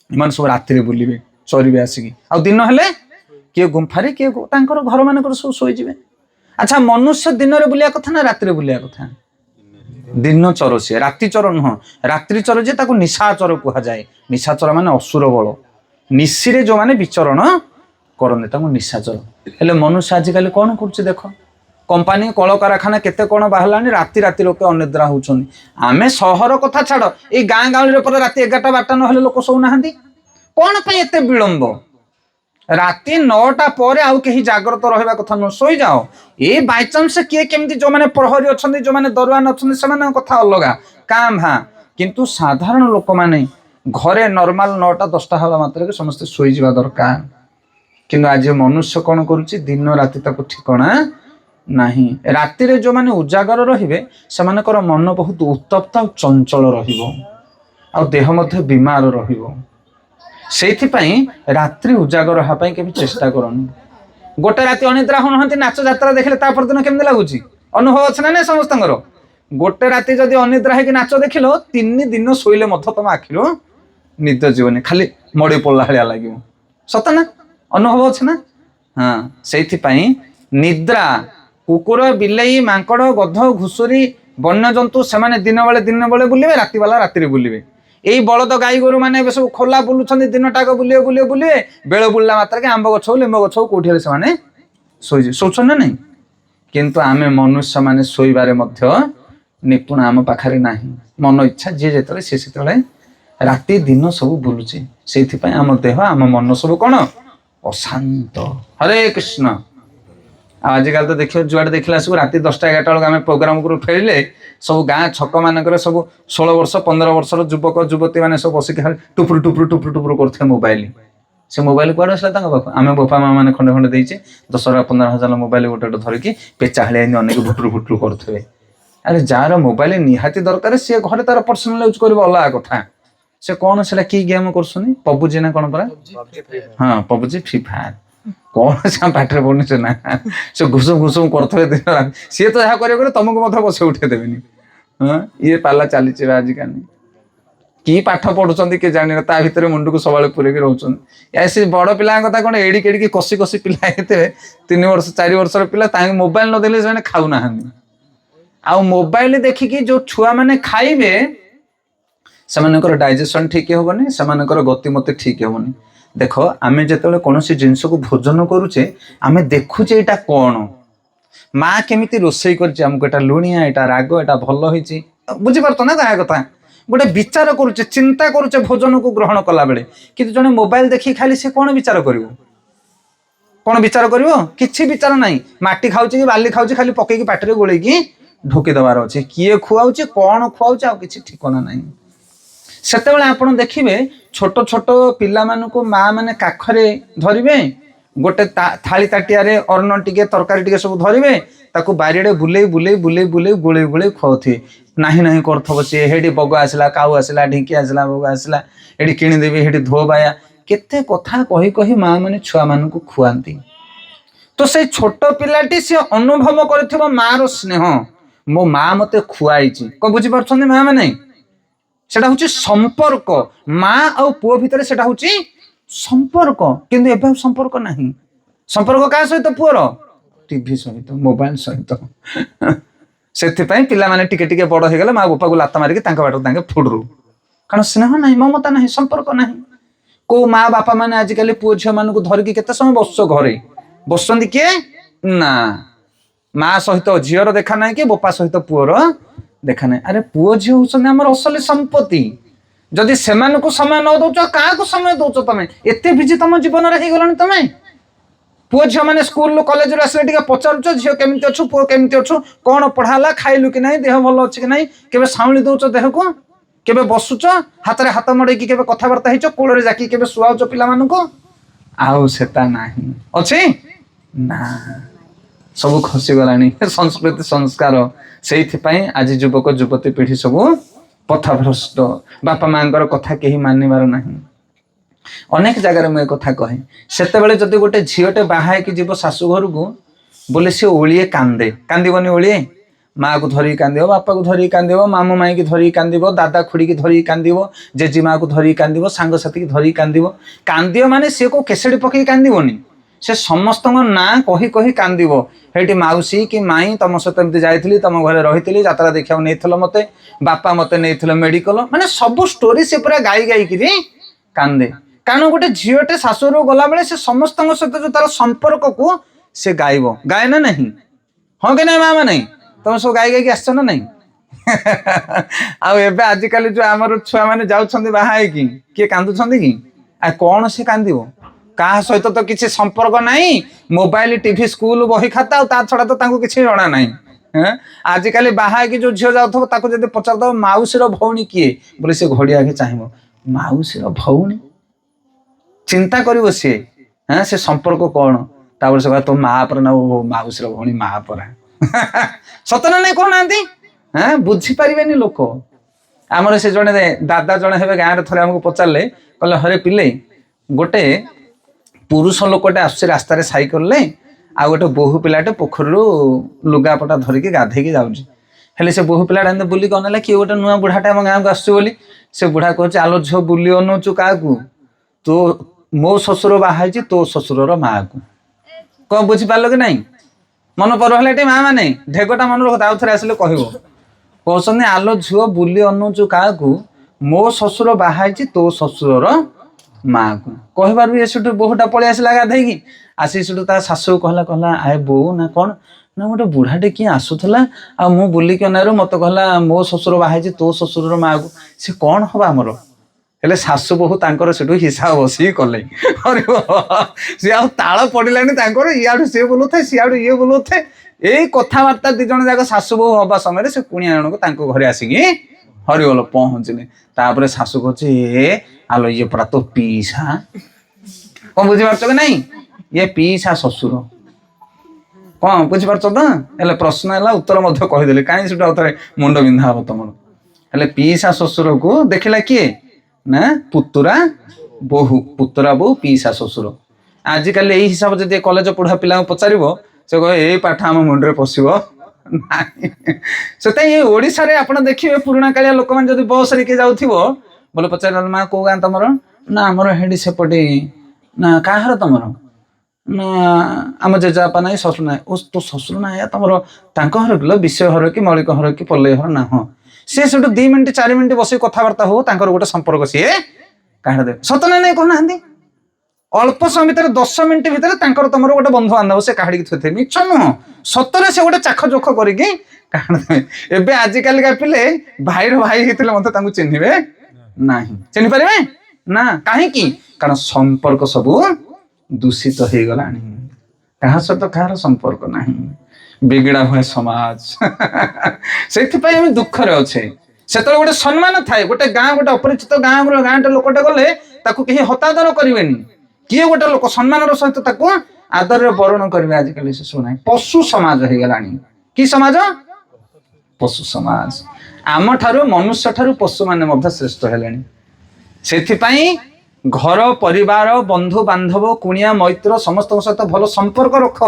इन सब रात्रि बुलिबे चरिबे आसिकी आ दिन हेले किए गुंफारे किए घर मान सब शोजे अच्छा मनुष्य दिन में बुलिया कथा ना रात्रि बुलिया कथा दिन चर सी राति चर नुह रात्रि चर जे ताको निशाचर कह जाए निशाचर माने असुर बल निशिरे जो माने विचरण करते ताको निशाचर हेले मनुष्य आजिकल कौन कर देख कंपानी कल कारखाना केते कौन बाहर राति राति लोक अनिद्रा होउछन आमे सहर कथा छाड़ ए गाँ गाँव पर राति 11टा 12टा न लोक शोना कौन पे एते विलंब राति 9टा पर आउ कहीं जाग्रत रहा कथा न शोई जाओ ये बाईचांस किए केमती जो मैंने प्रहरी अच्छा जो मैंने दरुआन अच्छा से कथा अलग काँ भाँ किंतु साधारण लोक मैंने घरे नॉर्मल 9टा 10टा हवा मात्र समस्ते शोई जा दरकार किंतु आज मनुष्य कौन करुच्ची दिन राति ताको ठिकाना नहीं राति रे जो मैंने उजागर रहिबे सेमानकर मन बहुत उत्तप्त और चंचल रहिबो आ देह मध्य बीमार रहिबो सेइथिपाई रात्रि उजागर होगा के चेष्टा करनी गोटे राति अनिद्रा होती नाच जात्रा देखले ता परदिन केमती लगुच अनुभव अच्छे ना समस्त गोटे राति जदि अनिद्रा है नाच देखिल 3 दिन शोले तुम आखिर निद जीवनी खाली मड़ी पड़ा भाया लगे सत ना अनुभव अच्छे ना हाँ से निद्रा कुकुर बिलाई मांकड़ गध घुषुरी वन्य जंतु से दिन बेले बुलिबे राति वाला राति बुलिबे ଏଇ ବଳଦ ଗାଈ ଗୋରୁ ମାନେ ଏବେ ସବୁ ଖୋଲା ବୁଲୁଛନ୍ତି, ଦିନଟାକ ବୁଲିବେ ବୁଲିବେ ବୁଲିବେ, ବେଳ ବୁଲିଲା ମାତ୍ରକେ ଆମ୍ବ ଗଛ ହଉ ଲିମ୍ବ ଗଛ ହଉ କୋଉଠି ହେଲେ ସେମାନେ ଶୋଉଛନ୍ତି ନା ନାଇଁ। କିନ୍ତୁ ଆମେ ମନୁଷ୍ୟ ମାନେ ଶୋଇବାରେ ମଧ୍ୟ ନିପୁଣ ଆମ ପାଖରେ ନାହିଁ। ମନ ଇଚ୍ଛା ଯିଏ ଯେତେବେଳେ ସିଏ ସେତେବେଳେ ରାତି ଦିନ ସବୁ ବୁଲୁଛି। ସେଇଥିପାଇଁ ଆମ ଦେହ ଆମ ମନ ସବୁ କଣ ଅଶାନ୍ତ। ହରେ କୃଷ୍ଣ। ଆଉ ଆଜିକାଲି ତ ଦେଖିବ ଯୁଆଡେ ଦେଖିଲା ସବୁ ରାତି 10ଟା 11ଟା ବେଳକୁ ଆମେ ପ୍ରୋଗ୍ରାମ କରୁ ଫେରିଲେ ସବୁ ଗାଁ ଛକ ମାନଙ୍କରେ ସବୁ 16 ବର୍ଷ 15 ବର୍ଷର ଯୁବକ ଯୁବତୀ ମାନେ ସବୁ ବସିକି ଟୁପୁରୁ ଟୁପୁରୁ ଟୁପୁରୁ ଟୁପୁରୁ କରୁଥିବେ ମୋବାଇଲ। ସେ ମୋବାଇଲ କୁଆଡେ ଆସିଲା ତାଙ୍କ ପାଖକୁ? ଆମେ ବାପା ମା ମାନେ ଖଣ୍ଡେ ଖଣ୍ଡେ ଦେଇଛେ 10,000-15,000 ମୋବାଇଲ ଗୋଟେ ଗୋଟେ ଧରିକି ପେଚା ହଳିଆ ଅନେକ ଭୁଟୁରୁ ଭୁଟୁରୁ କରୁଥିବେ। ଆରେ ଯାହାର ମୋବାଇଲ ନିହାତି ଦରକାର ସିଏ ଘରେ ତାର ପର୍ସନାଲ ୟୁଜ କରିବ ଅଲଗା କଥା। ସେ କଣ ସେଟା କି ଗେମ୍ କରୁଛନ୍ତି? ପବୁଜି ନା କଣ ପରା? ହଁ ପବୁଜି ଫ୍ରି ଫାୟାର। କଣ ସେ ପାଠରେ ପଢୁନି ସେ ନା ସେ ଘୁଷୁମ ଘୁଷୁମ କରୁଥିବେ ଦିନ ରାତି। ସିଏ ତ ଯାହା କରିବ ତମକୁ ମଧ୍ୟ ବସେଇ ଉଠେଇ ଦେବେନି। ହଁ ଇଏ ପାଲା ଚାଲିଛି ଆଜିକାଲି। କି ପାଠ ପଢୁଛନ୍ତି କିଏ ଜାଣିନ, ତା ଭିତରେ ମୁଣ୍ଡକୁ ସବୁବେଳେ ପୁରେଇକି ରହୁଛନ୍ତି। ସେ ବଡ ପିଲାଙ୍କ କଥା କଣ ଏଡିକି ଏଡିକି କଷି କଷି ପିଲା ହେଇଥିବେ 3 ବର୍ଷ 4 ବର୍ଷର ପିଲା, ତାଙ୍କୁ ମୋବାଇଲ ନଦେଲେ ସେମାନେ ଖାଉନାହାନ୍ତି। ଆଉ ମୋବାଇଲ ଦେଖିକି ଯୋଉ ଛୁଆ ମାନେ ଖାଇବେ ସେମାନଙ୍କର ଡାଇଜେସନ ଠିକ ହବନି, ସେମାନଙ୍କର ଗତିମତି ଠିକ ହବନି। ଦେଖ ଆମେ ଯେତେବେଳେ କୌଣସି ଜିନିଷକୁ ଭୋଜନ କରୁଛେ ଆମେ ଦେଖୁଛେ ଏଇଟା କଣ, ମା କେମିତି ରୋଷେଇ କରିଛି, ଆମକୁ ଏଟା ଲୁଣିଆ ଏଟା ରାଗ ଏଟା ଭଲ ହେଇଛି, ବୁଝିପାରୁଛ ନା ତା କଥା? ଗୋଟେ ବିଚାର କରୁଛେ ଚିନ୍ତା କରୁଛେ ଭୋଜନକୁ ଗ୍ରହଣ କଲା ବେଳେ। କିନ୍ତୁ ଜଣେ ମୋବାଇଲ ଦେଖିକି ଖାଲି ସେ କଣ ବିଚାର କରିବ? କଣ ବିଚାର କରିବ? କିଛି ବିଚାର ନାହିଁ। ମାଟି ଖାଉଛି କି ବାଲି ଖାଉଛି ଖାଲି ପକେଇକି ପାଟିରେ ଗୋଳେଇକି ଢୋକି ଦେବାର ଅଛି। କିଏ ଖୁଆଉଛି କଣ ଖୁଆଉଛି ଆଉ କିଛି ଠିକଣା ନାହିଁ। ସେତେବେଳେ ଆପଣ ଦେଖିବେ ଛୋଟ ଛୋଟ ପିଲାମାନଙ୍କୁ ମା ମାନେ କାଖରେ ଧରିବେ, ଗୋଟେ ଥାଳି ତାଟିଆରେ ଅନ୍ନ ଟିକେ ତରକାରୀ ଟିକେ ସବୁ ଧରିବେ, ତାକୁ ବାରିଆଡେ ବୁଲେଇ ବୁଲେଇ ବୁଲେଇ ବୁଲେଇ ଗୋଳେଇ ଗୋଳେଇ ଖୁଆଉଥିବେ। ନାହିଁ ନାହିଁ କରୁଥିବ ସିଏ, ହେଇଠି ବଗ ଆସିଲା କାଉ ଆସିଲା ଢିଙ୍କି ଆସିଲା ବଗ ଆସିଲା, ଏଠି କିଣିଦେବି ହେଠି ଧୋବାୟା, କେତେ କଥା କହି କହି ମା ମାନେ ଛୁଆ ମାନଙ୍କୁ ଖୁଆନ୍ତି। ତ ସେଇ ଛୋଟ ପିଲାଟି ସିଏ ଅନୁଭବ କରିଥିବ ମାର ସ୍ନେହ, ମୋ ମା ମତେ ଖୁଆଇଛି। କଣ ବୁଝିପାରୁଛନ୍ତି ମା ମାନେ? ସେଟା ହଉଛି ସମ୍ପର୍କ। ମା ଆଉ ପୁଅ ଭିତରେ ସେଟା ହଉଛି ସମ୍ପର୍କ। କିନ୍ତୁ ଏବେ ଆଉ ସମ୍ପର୍କ ନାହିଁ। ସମ୍ପର୍କ କାହା ସହିତ? ପୁଅର ଟିଭି ସହିତ, ମୋବାଇଲ ସହିତ। ସେଥିପାଇଁ ପିଲାମାନେ ଟିକେ ଟିକେ ବଡ ହେଇଗଲେ ମା ବାପାକୁ ଲାତ ମାରିକି ତାଙ୍କ ବାଟକୁ ତାଙ୍କେ ଫୁଡରୁ। କାରଣ ସ୍ନେହ ନାହିଁ, ମମତା ନାହିଁ, ସମ୍ପର୍କ ନାହିଁ। କୋଉ ମା ବାପା ମାନେ ଆଜିକାଲି ପୁଅ ଝିଅ ମାନଙ୍କୁ ଧରିକି କେତେ ସମୟ ବସୁଛ ଘରେ? ବସୁଛନ୍ତି କିଏ ନା ମା ସହିତ ଝିଅର ଦେଖା ନାହିଁ କି ବାପା ସହିତ ପୁଅର ଦେଖା ନାହିଁ। ଆରେ ପୁଅ ଝିଅ ହଉଛନ୍ତି ଆମର ଅସଲି ସମ୍ପତ୍ତି। ଯଦି ସେମାନଙ୍କୁ ସମୟ ନ ଦଉଛ କାହାକୁ ସମୟ ଦଉଛ? ତମେ ଏତେ ବିଜି ତମ ଜୀବନରେ ହେଇଗଲାଣି। ତମେ ପୁଅ ଝିଅ ମାନେ ସ୍କୁଲ କଲେଜରୁ ଆସିଲେ ଟିକେ ପଚାରୁଛ ଝିଅ କେମିତି ଅଛୁ, ପୁଅ କେମିତି ଅଛୁ, କଣ ପଢା ହେଲା, ଖାଇଲୁ କି ନାହିଁ, ଦେହ ଭଲ ଅଛି କି ନାହିଁ, କେବେ ସାଉଁଳି ଦଉଛ ଦେହକୁ, କେବେ ବସୁଛ ହାତରେ ହାତ ମଡେଇକି, କେବେ କଥାବାର୍ତ୍ତା ହେଇଛ, କୋଳରେ ଜାକି କେବେ ଶୁଆଉଛ ପିଲାମାନଙ୍କୁ? ଆଉ ସେଟା ନାହିଁ। ଅଛି ନା, ସବୁ ଖସିଗଲାଣି ସଂସ୍କୃତି ସଂସ୍କାର। ସେଇଥିପାଇଁ ଆଜି ଯୁବକ ଯୁବତୀ ପିଢି ସବୁ ପଥଭ୍ରଷ୍ଟ। ବାପା ମାଙ୍କର କଥା କେହି ମାନିବାର ନାହିଁ। ଅନେକ ଜାଗାରେ ମୁଁ ଏ କଥା କହେ, ସେତେବେଳେ ଯଦି ଗୋଟେ ଝିଅଟେ ବାହା ହେଇକି ଯିବ ଶାଶୁ ଘରକୁ ବୋଲେ ସେ ଓଳିଏ କାନ୍ଦେ, କାନ୍ଦିବନି ଓଳିଏ? ମାକୁ ଧରିକି କାନ୍ଦିବ, ବାପାକୁ ଧରିକି କାନ୍ଦିବ, ମାମୁ ମାଇକି ଧରିକି କାନ୍ଦିବ, ଦାଦା ଖୁଡିକି ଧରିକି କାନ୍ଦିବ, ଜେଜେମାକୁ ଧରିକି କାନ୍ଦିବ, ସାଙ୍ଗସାଥିକି ଧରିକି କାନ୍ଦିବ। କାନ୍ଦିବ ମାନେ ସିଏ କୋଉ କେସେଡି ପକେଇକି କାନ୍ଦିବନି, ସେ ସମସ୍ତଙ୍କ ନାଁ କହି କହି କାନ୍ଦିବ। ହେଇଠି ମାଉସୀ କି ମାଇଁ ତମ ସହିତ ଏମିତି ଯାଇଥିଲି, ତମ ଘରେ ରହିଥିଲି, ଯାତ୍ରା ଦେଖିବାକୁ ନେଇଥିଲ ମତେ, ବାପା ମତେ ନେଇଥିଲ ମେଡିକାଲ, ମାନେ ସବୁ ଷ୍ଟୋରି ସେ ପୁରା ଗାଇ ଗାଇକିରି କାନ୍ଦେ। କାରଣ ଗୋଟେ ଝିଅଟେ ଶାଶୁଘରକୁ ଗଲାବେଳେ ସେ ସମସ୍ତଙ୍କ ସହିତ ଯୋଉ ତାର ସମ୍ପର୍କକୁ ସେ ଗାଇବ, ଗାଏ ନା ନାହିଁ? ହଁ କି ନାଇଁ ମା ମାନେ? ତମେ ସବୁ ଗାଇ ଗାଇକି ଆସିଛ ନା ନାଇଁ? ଆଉ ଏବେ ଆଜିକାଲି ଯୋଉ ଆମର ଛୁଆ ମାନେ ଯାଉଛନ୍ତି ବାହା ହେଇକି, କିଏ କାନ୍ଦୁଛନ୍ତି କି? ଆଉ କଣ ସେ କାନ୍ଦିବ? କାହା ସହିତ ତ କିଛି ସମ୍ପର୍କ ନାହିଁ, ମୋବାଇଲ ଟିଭି ସ୍କୁଲ ବହି ଖାତା, ଆଉ ତା ଛଡା ତ ତାଙ୍କୁ କିଛି ଜଣା ନାହିଁ। ଆଜିକାଲି ବାହା ହେଇକି ଯୋଉ ଝିଅ ଯାଉଥିବ ତାକୁ ଯଦି ପଚାରିଦବ ମାଉସୀର ଭଉଣୀ କିଏ, ବୋଲେ ସେ ଘଡିଆ ଆଗେ ଚାହିଁବ, ମାଉସୀର ଭଉଣୀ? ଚିନ୍ତା କରିବ ସିଏ, ସେ ସମ୍ପର୍କ କଣ? ତାପରେ ସେ ତୋ ମା ପରା ନା, ମାଉସୀର ଭଉଣୀ ମା ପରା। ସତ ନା ନାଇଁ କହୁନାହାନ୍ତି? ବୁଝିପାରିବେନି ଲୋକ। ଆମର ସେ ଜଣେ ଦାଦା ଜଣେ ହେବେ ଗାଁରେ ଥରେ ଆମକୁ ପଚାରିଲେ, କହିଲେ ହରେ ପିଲେ, ଗୋଟେ ପୁରୁଷ ଲୋକଟେ ଆସୁଛି ରାସ୍ତାରେ ସାଇକେଲରେ, ଆଉ ଗୋଟେ ବୋହୂ ପିଲାଟେ ପୋଖରୀରୁ ଲୁଗାପଟା ଧରିକି ଗାଧେଇକି ଯାଉଛି। ହେଲେ ସେ ବୋହୂ ପିଲାଟା ଏମିତି ବୁଲିକି ଅନେଇଲା, କିଏ ଗୋଟେ ନୂଆ ବୁଢାଟେ ଆମ ଗାଁକୁ ଆସୁଛି ବୋଲି। ସେ ବୁଢା କହୁଛି, ଆଲୋ ଝିଅ ବୁଲି ଅନଉଛୁ କାହାକୁ? ମୋ ଶ୍ୱଶୁର ବାହା ହେଇଛି ତୋ ଶ୍ୱଶୁରର ମାଆକୁ। କଣ ବୁଝିପାରିଲ କି ନାଇଁ? ମନେ ପଡିଲା ଏଠି ମା ମାନେ, ଢେଗଟା ମନେ ରଖ, ଆଉ ଥରେ ଆସିଲେ କହିବ। କହୁଛନ୍ତି ଆଲୋ ଝିଅ ବୁଲି ଅନଉଛୁ କାହାକୁ? मो ससुर बाहाई तो ससुर माँ को कहबार ये सेठू बोहूटा पलि आसला गाधेकी आसी सेठू ता शाशु कहला कहला आए बोऊ ना कौन ना गोटे बुढ़ाटे किए आसूला आ मु बुलिकी अनारू मत कहला मो ससुर बाहाई तो ससुर माँ को सी कौन हवा आमर हेले शाशु बहु तांकर सेठू हिसाब बसी कले अरे सी आ ताल पड़लानी तांकर इयाडू सी बोलू थे सियाडू ये बोलू थे यही कथबार्ता दी जन जाक शाशु बहु हवा समय से कुणिया जनक घरे आसिकी हरिगल पहुँचले तापर शाशु कहे आलो ये पड़ा तो पीसा कौन बुझीपार कि नहीं ये पीसा ससुर कौन बुझीपार तो हेले प्रश्न है उत्तर मध्य कहीदेली कहीं से मुंड बिंधा हम तुम हेले पीसा ससुर को देखला किए ना पुतुरा बोहू पीसा ससुर आजिकल यही हिसाब जब कॉलेज पढ़ा पिला पचार से कहे यही पाठ आम मुंडे पशब से ओडिशा रे आपण देखिए पुराणा कालिया लोक मैंने जब बस रे किए जाउथिबो बोले पचार माँ कौ गाँ तुम ना आमर हेडी सेपटे ना काहर तुम ना आम जेजापा ना ससुर ना तो ससुर ना या तुम हर किलो विषय हर कि मौलिक हर कि पल्लई हर ना हाँ सी से 2 मिनिट 4 मिनिट बस कथबार्ता हो गोटे संपर्क सी काढ़ दे सत ना नहीं कहना अल्प समय भितर 10 मिनिट भितर तुम गोटे बंधु बांधव से काढ़ी थोथे मिछ नुह सतरे से गोटे चाख चोख करके काढ़ देवे एबे आजिकल पिले भाईर भाई होते मत चिन्हे ना चिन्ह पारे ना कहीं कारण संपर्क सब दूषित हो गला क्या सहित कहार संपर्क ना बिगड़ा हुए समाज से दुखरे अच्छे से गोटे सम्मान थाए गोटे गाँ गोटे अपरिचित गाँ गाँटे लोकटे गले कहीं हतादर करें किए गोटे लोक सम्मान सहित आदर बरण करेंगे आजिकल से सब ना पशु समाज हो गला कि समाज पशु समाज आम ठारू मनुष्य ठारू पशु माने श्रेष्ठ हेले से घर परिवार बंधु बांधव कुणिया मैत्र समस्त सहित भल संपर्क रख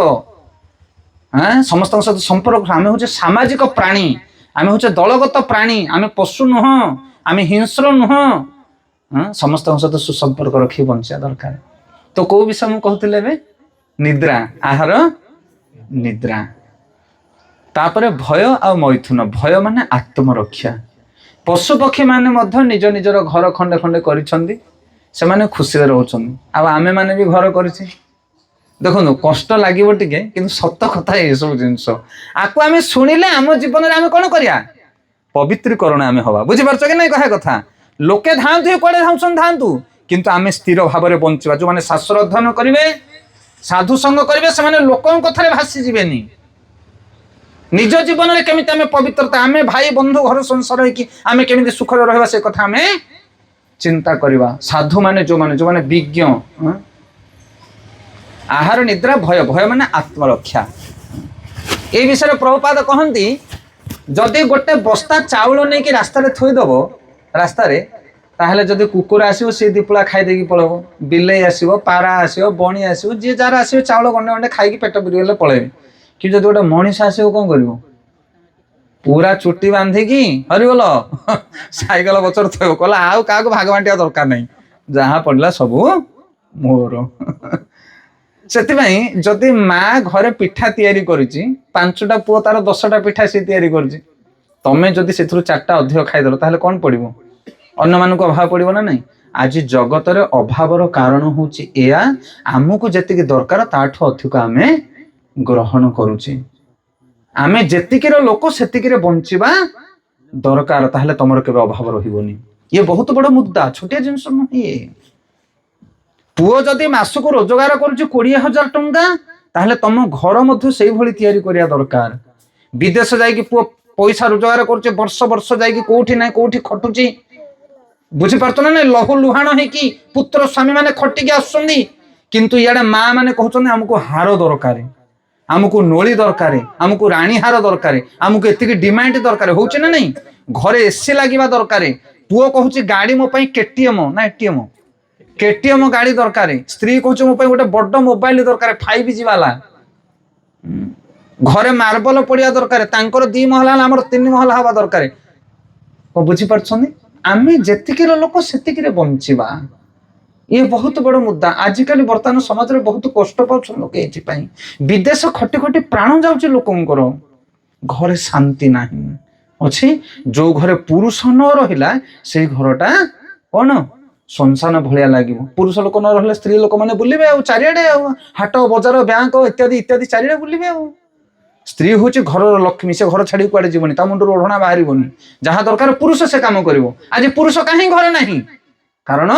हाँ समस्त सहित संपर्क आम हूँ सामाजिक प्राणी आम हूँ दलगत प्राणी आम पशु नुह आम हिंस्र नुह हाँ समस्त सहित सुसंपर्क रखी बंचा दरकार तो कौ विषय मुझे कहते निद्रा आहार निद्रा तापर भय आ मैथुन भय माने आत्मरक्षा पशु पक्षी माने निज निजर घर खंडे खंडे करिसेंती से माने खुशी रोचन आमे माने भी घर करिछि देखो कष्ट लागिबो टिके किंतु सत्य कथा ये सब जिंस आको आमे सुनिले आम जीवन रे आमे कोन करिया पवित्रीकरण आमे हवा बुझि परछ कि नै कहा कथा लोके धांतु कोडे धाउसन धांतु किंतु आमे स्थिर भाव में बंचिबा जो माने शास्त्र अध्ययन करिवे साधु संग करिवे से माने लोकन कथारे भासी जिवेनी निज जीवन में केमिति आमे पवित्रता आमे भाई बंधु घर संसार है आमे केमिति सुख रहबा से कथा आमे चिंता करिबा साधु माने जो माने विज्ञ आहार निद्रा भय भय माने आत्मरक्षा ए विषय प्रभुपाद कहंती जदि गोटे बस्ता चाउल नहीं कि रास्ता रे थोई दबो रास्ता रे ताहले जदि कुकुर आसीबो से दीपुला खाई देकी पळबो बिलेई आसीबो पारा आसीबो बणी आसीबो जे जार आसीबो चाउल गंडे गंडे खाई पेट पुरी गले पळेबे कि जदि गोटे मनीष आसीबो कोन करिवो पूरा चुट्टी बांधिकी हरिबोल साइकेल बचर थो कहला आउ का भाग बांटिया दरकार नहीं जहाँ पड़ला सबू मोर से जदि माँ घरे पिठा तैयारी करिछि 5टा पुओ तार 10टा पिठा सी तैयारी करिछि तमे जदि सेथुरु 4टा अधिक खाइदेल ताहले कोन पड़िबो अन्य मानक अभाव पड़िबो ना नहीं आज जगत रे अभावर कारण होछि एया आमको जेतिक दरकार ताठो अधिक आमे ग्रहण करूछि आमे जेतिकीर लोक सेतिकीरे बंचिबा दरकार ताहले तमर केबे अभाव रहिबोनी ये बहुत बड़ मुद्दा छोटिया जिंस नहीं ये पुओ जदि मासको रोजगार करुछि 20,000 टंका ताहले तम घर मध्य सेही भली तैयारी करिया दरकार विदेश जाई पुओ पैसा रोजगार करुछि वर्ष वर्ष जाई कोठी नै कोठी खटुछि बुझी पारतो ना लहु लुहाण है कि पुत्र स्वामी माने खटिकी आसुछन्ती किंतु इयाडे माँ माने कहउछन्ती हमको हार दरकार आमको नोली दरकार आमको राणी हार दरकार आमको एतिकी डिमांड दरकार होउछि ना नहीं घरे एसी लागिबा दरकार पुओ कहउछि गाड़ी मो पई केटीएम ना एटीएम केटीएम गाड़ी दरकार स्त्री कहउछि मो पई गोटे बड्ड मोबाइल दरकार 5G वाला घरे मार्बल पड़िया दरकार तांकर 2 महला हमर 3 महला हवा दरकार को बुझी परछन्ती आमे जेतिकीर लोक सेतिकीरे बंचिबा ये बहुत बड़ मुद्दा आजिकल बर्तमान समाज में बहुत कष्ट पाउछ लोक एथि विदेश खटी खटी प्राण जाउछ लोकंकर घरे शांति नाही ଅଛି। ଯୋଉ ଘରେ ପୁରୁଷ ନ ରହିଲା ସେଇ ଘରଟା କଣ ସଂସାନ ଭଳିଆ ଲାଗିବ। ପୁରୁଷ ଲୋକ ନ ରହିଲେ ସ୍ତ୍ରୀ ଲୋକମାନେ ବୁଲିବେ ଆଉ ଚାରିଆଡେ, ଆଉ ହାଟ ବଜାର ବ୍ୟାଙ୍କ ଇତ୍ୟାଦି ଇତ୍ୟାଦି ଚାରିଆଡେ ବୁଲିବେ। ଆଉ ସ୍ତ୍ରୀ ହଉଛି ଘରର ଲକ୍ଷ୍ମୀ, ସେ ଘର ଛାଡି କୁଆଡେ ଯିବନି, ତା ମୁଣ୍ଡରୁ ଓଢଣା ବାହାରିବନି। ଯାହା ଦରକାର ପୁରୁଷ ସେ କାମ କରିବ। ଆଜି ପୁରୁଷ କାହିଁ ଘରେ ନାହିଁ? କାରଣ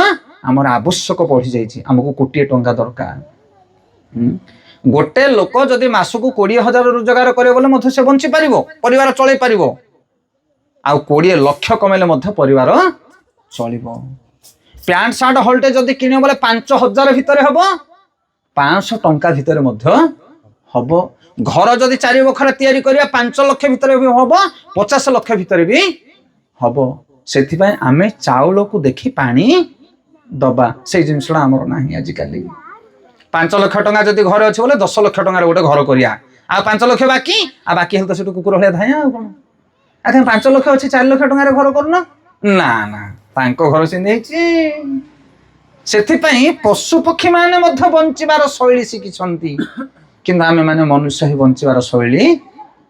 ଆମର ଆବଶ୍ୟକ ବଢି ଯାଇଛି, ଆମକୁ କୋଟିଏ ଟଙ୍କା ଦରକାର। ଗୋଟେ ଲୋକ ଯଦି ମାସକୁ 20,000 ରୋଜଗାର କରିବ ବୋଲେ ମଧ୍ୟ ସେ ବଞ୍ଚି ପାରିବ, ପରିବାର ଚଳେଇ ପାରିବ। ଆଉ 20 ଲକ୍ଷ କମେଇଲେ ମଧ୍ୟ ପରିବାର ଚଳିବ। ପ୍ୟାଣ୍ଟ ସାର୍ଟ ହଲଟେ ଯଦି କିଣିବ ବୋଲେ 5,000 ଭିତରେ ହବ, 500 ଟଙ୍କା ଭିତରେ ମଧ୍ୟ ହବ। ଘର ଯଦି 4 ବଖରା ତିଆରି କରିବା 5 ଲକ୍ଷ ଭିତରେ ବି ହବ, 50 ଲକ୍ଷ ଭିତରେ ବି ହବ। ସେଥିପାଇଁ ଆମେ ଚାଉଳକୁ ଦେଖି ପାଣି ଦବା, ସେଇ ଜିନିଷଟା ଆମର ନାହିଁ ଆଜିକାଲି। 5 ଲକ୍ଷ ଟଙ୍କା ଯଦି ଘରେ ଅଛି ବୋଲେ 10 ଲକ୍ଷ ଟଙ୍କାରେ ଗୋଟେ ଘର କରିବା, ଆଉ 5 ଲକ୍ଷ ବାକି, ଆଉ ବାକି ହେଲେ ତ ସେଠୁ କୁକୁର ଭଳିଆ ଧାଇଁ ଆଉ କଣ। ଆଜ୍ଞା 5 ଲକ୍ଷ ଅଛି 4 ଲକ୍ଷ ଟଙ୍କାରେ ଘର କରୁନ, ନା ନା ତାଙ୍କ ଘର ସେମିତି ହେଇଛି। ସେଥିପାଇଁ ପଶୁ ପକ୍ଷୀ ମାନେ ମଧ୍ୟ ବଞ୍ଚିବାର ଶୈଳୀ ଶିଖିଛନ୍ତି, କିନ୍ତୁ ଆମେ ମାନେ ମନୁଷ୍ୟ ହିଁ ବଞ୍ଚିବାର ଶୈଳୀ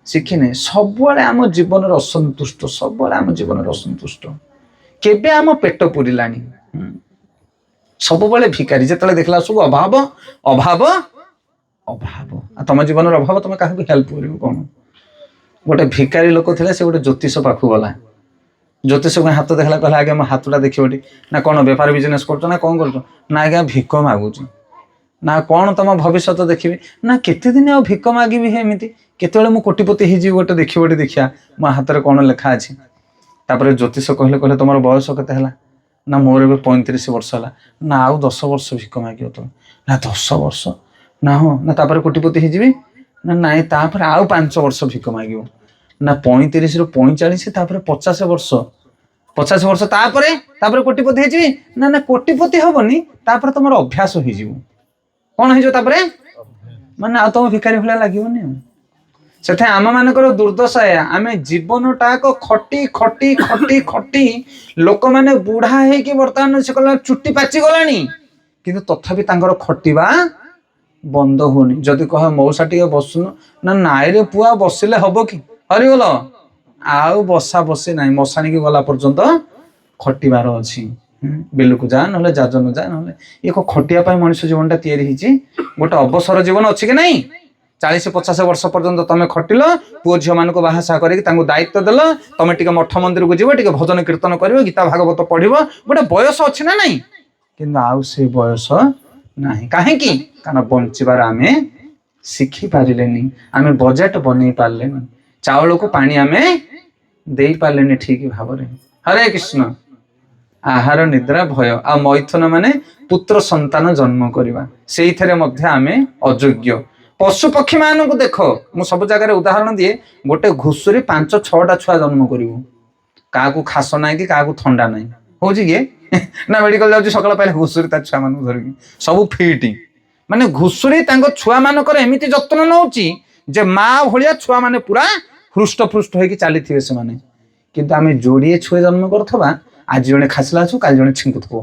ଶିଖିନେ। ସବୁବେଳେ ଆମ ଜୀବନରେ ଅସନ୍ତୁଷ୍ଟ, ସବୁବେଳେ ଆମ ଜୀବନରେ ଅସନ୍ତୁଷ୍ଟ। କେବେ ଆମ ପେଟ ପୁରିଲାଣି? ସବୁବେଳେ ଭିକାରୀ, ଯେତେବେଳେ ଦେଖିଲା ସବୁ ଅଭାବ ଅଭାବ ଅଭାବ। ଆଉ ତମ ଜୀବନରେ ଅଭାବ, ତମେ କାହାକୁ ହେଲ୍ପ କରିବ କଣ? ଗୋଟେ ଭିକାରୀ ଲୋକ ଥିଲା, ସେ ଗୋଟେ ଜ୍ୟୋତିଷ ପାଖକୁ ଗଲା। ଜ୍ୟୋତିଷକୁ ହାତ ଦେଖିଲା, କହିଲା ଆଜ୍ଞା ମୋ ହାତଟା ଦେଖିବ ଟି। ନା କଣ ବେପାର ବିଜନେସ କରୁଛ ନା କଣ କରୁଛ? ନା ଆଜ୍ଞା ଭିକ ମାଗୁଛି। ନା କଣ ତମ ଭବିଷ୍ୟତ ଦେଖିବି? ନା କେତେ ଦିନ ଆଉ ଭିକ ମାଗିବି ଏମିତି, କେତେବେଳେ ମୁଁ କୋଟିପତି ହେଇଯିବି ଗୋଟେ ଦେଖିବ ଟି, ଦେଖିଆ ମୋ ହାତରେ କଣ ଲେଖା ଅଛି। ତାପରେ ଜ୍ୟୋତିଷ କହିଲେ ତମର ବୟସ କେତେ ହେଲା? ନା ମୋର ଏବେ 35 ବର୍ଷ ହେଲା। ନା ଆଉ 10 ବର୍ଷ ଭିକ ମାଗିବ ତମେ। ନା 10 ବର୍ଷ? ନା ହଁ। ନା ତାପରେ କୋଟିପତି ହେଇଯିବି? ନା ନାଇଁ ତାପରେ ଆଉ 5 ବର୍ଷ ଭିକ ମାଗିବ। ନା 35ରୁ 45, ତାପରେ 50 ବର୍ଷ। 50 ବର୍ଷ ତାପରେ କୋଟିପତି ହେଇଯିବି? ନା ନା କୋଟିପତି ହବନି, ତାପରେ ତମର ଅଭ୍ୟାସ ହେଇଯିବ। କଣ ହେଇଯିବ ତାପରେ? ମାନେ ଆଉ ତମ ଭିକାରୀ ଭଳିଆ ଲାଗିବନି ଆଉ। ସେଥିପାଇଁ ଆମ ମାନଙ୍କର ଦୁର୍ଦ୍ଦଶା ଏୟା, ଆମେ ଜୀବନଟାକ ଖଟି ଖଟି ଖଟି ଖଟି ଲୋକମାନେ ବୁଢା ହେଇକି ବର୍ତ୍ତମାନ ସେ କହିଲା ଚୁଟି ପାଚି ଗଲାଣି, କିନ୍ତୁ ତଥାପି ତାଙ୍କର ଖଟିବା ବନ୍ଦ ହଉନି। ଯଦି କହ ମଉସା ଟିକେ ବସୁନ, ନା ନାଇଁରେ ପୁଅ ବସିଲେ ହବ କି? ହରିବୋଲ। ଆଉ ବସା ବସି ନାହିଁ, ମଶାଣିକି ଗଲା ପର୍ଯ୍ୟନ୍ତ ଖଟିବାର ଅଛି। ବିଲକୁ ଯା, ନହେଲେ ଯାଜନ ଯା, ନହେଲେ ଇଏ ଖଟିବା ପାଇଁ ମଣିଷ ଜୀବନଟା ତିଆରି ହେଇଛି। ଗୋଟେ ଅବସର ଜୀବନ ଅଛି କି ନାଇଁ? 40-50 ବର୍ଷ ପର୍ଯ୍ୟନ୍ତ ତମେ ଖଟିଲ, ପୁଅ ଝିଅ ମାନଙ୍କୁ ବାହାସାହା କରିକି ତାଙ୍କୁ ଦାୟିତ୍ୱ ଦେଲ, ତମେ ଟିକେ ମଠ ମନ୍ଦିରକୁ ଯିବ, ଟିକେ ଭଜନ କୀର୍ତ୍ତନ କରିବ, ଗୀତା ଭାଗବତ ପଢିବ, ଗୋଟେ ବୟସ ଅଛି ନା ନାଇଁ? କିନ୍ତୁ ଆଉ ସେ ବୟସ ନାହିଁ। କାହିଁକି? କାରଣ ବଞ୍ଚିବାର ଆମେ ଶିଖି ପାରିଲେନି, ଆମେ ବଜେଟ ବନେଇ ପାରିଲେନି, ଚାଉଳକୁ ପାଣି ଆମେ ଦେଇ ପାରିଲେନି ଠିକ ଭାବରେ। ହରେ କୃଷ୍ଣ। ଆହାର ନିଦ୍ରା ଭୟ, ଆଉ ମୈଥୁନ ମାନେ ପୁତ୍ର ସନ୍ତାନ ଜନ୍ମ କରିବା, ସେଇଥିରେ ମଧ୍ୟ ଆମେ ଅଯୋଗ୍ୟ। ପଶୁ ପକ୍ଷୀ ମାନଙ୍କୁ ଦେଖ, ମୁଁ ସବୁ ଜାଗାରେ ଉଦାହରଣ ଦିଏ, ଗୋଟେ ଘୁଷୁରୀ 5-6ଟା ଛୁଆ ଜନ୍ମ କରିବ। କାହାକୁ ଖାସ ନାହିଁ କି କାହାକୁ ଥଣ୍ଡା ନାହିଁ, ହଉଛି କିଏ? ନା ମେଡିକାଲ ଯାଉଛି ସକାଳ ପାଇଲେ ଘୁଷୁରୀ ତା ଛୁଆ ମାନଙ୍କୁ ଧରିକି, ସବୁ ଫିଟ୍। ମାନେ ଘୁଷୁରୀ ତାଙ୍କ ଛୁଆ ମାନଙ୍କର ଏମିତି ଯତ୍ନ ନଉଛି ଯେ ମା ଭଳିଆ ଛୁଆ ମାନେ ପୁରା ହୃଷ୍ଟ ଫୃଷ୍ଟ ହେଇକି ଚାଲିଥିବେ ସେମାନେ। କିନ୍ତୁ ଆମେ ଯୋଡିଏ ଛୁଆ ଜନ୍ମ କରୁଥିବା, ଆଜି ଜଣେ ଖାସିଲା ଛୁ, କାଲି ଜଣେ ଛିଙ୍କୁଥିବ,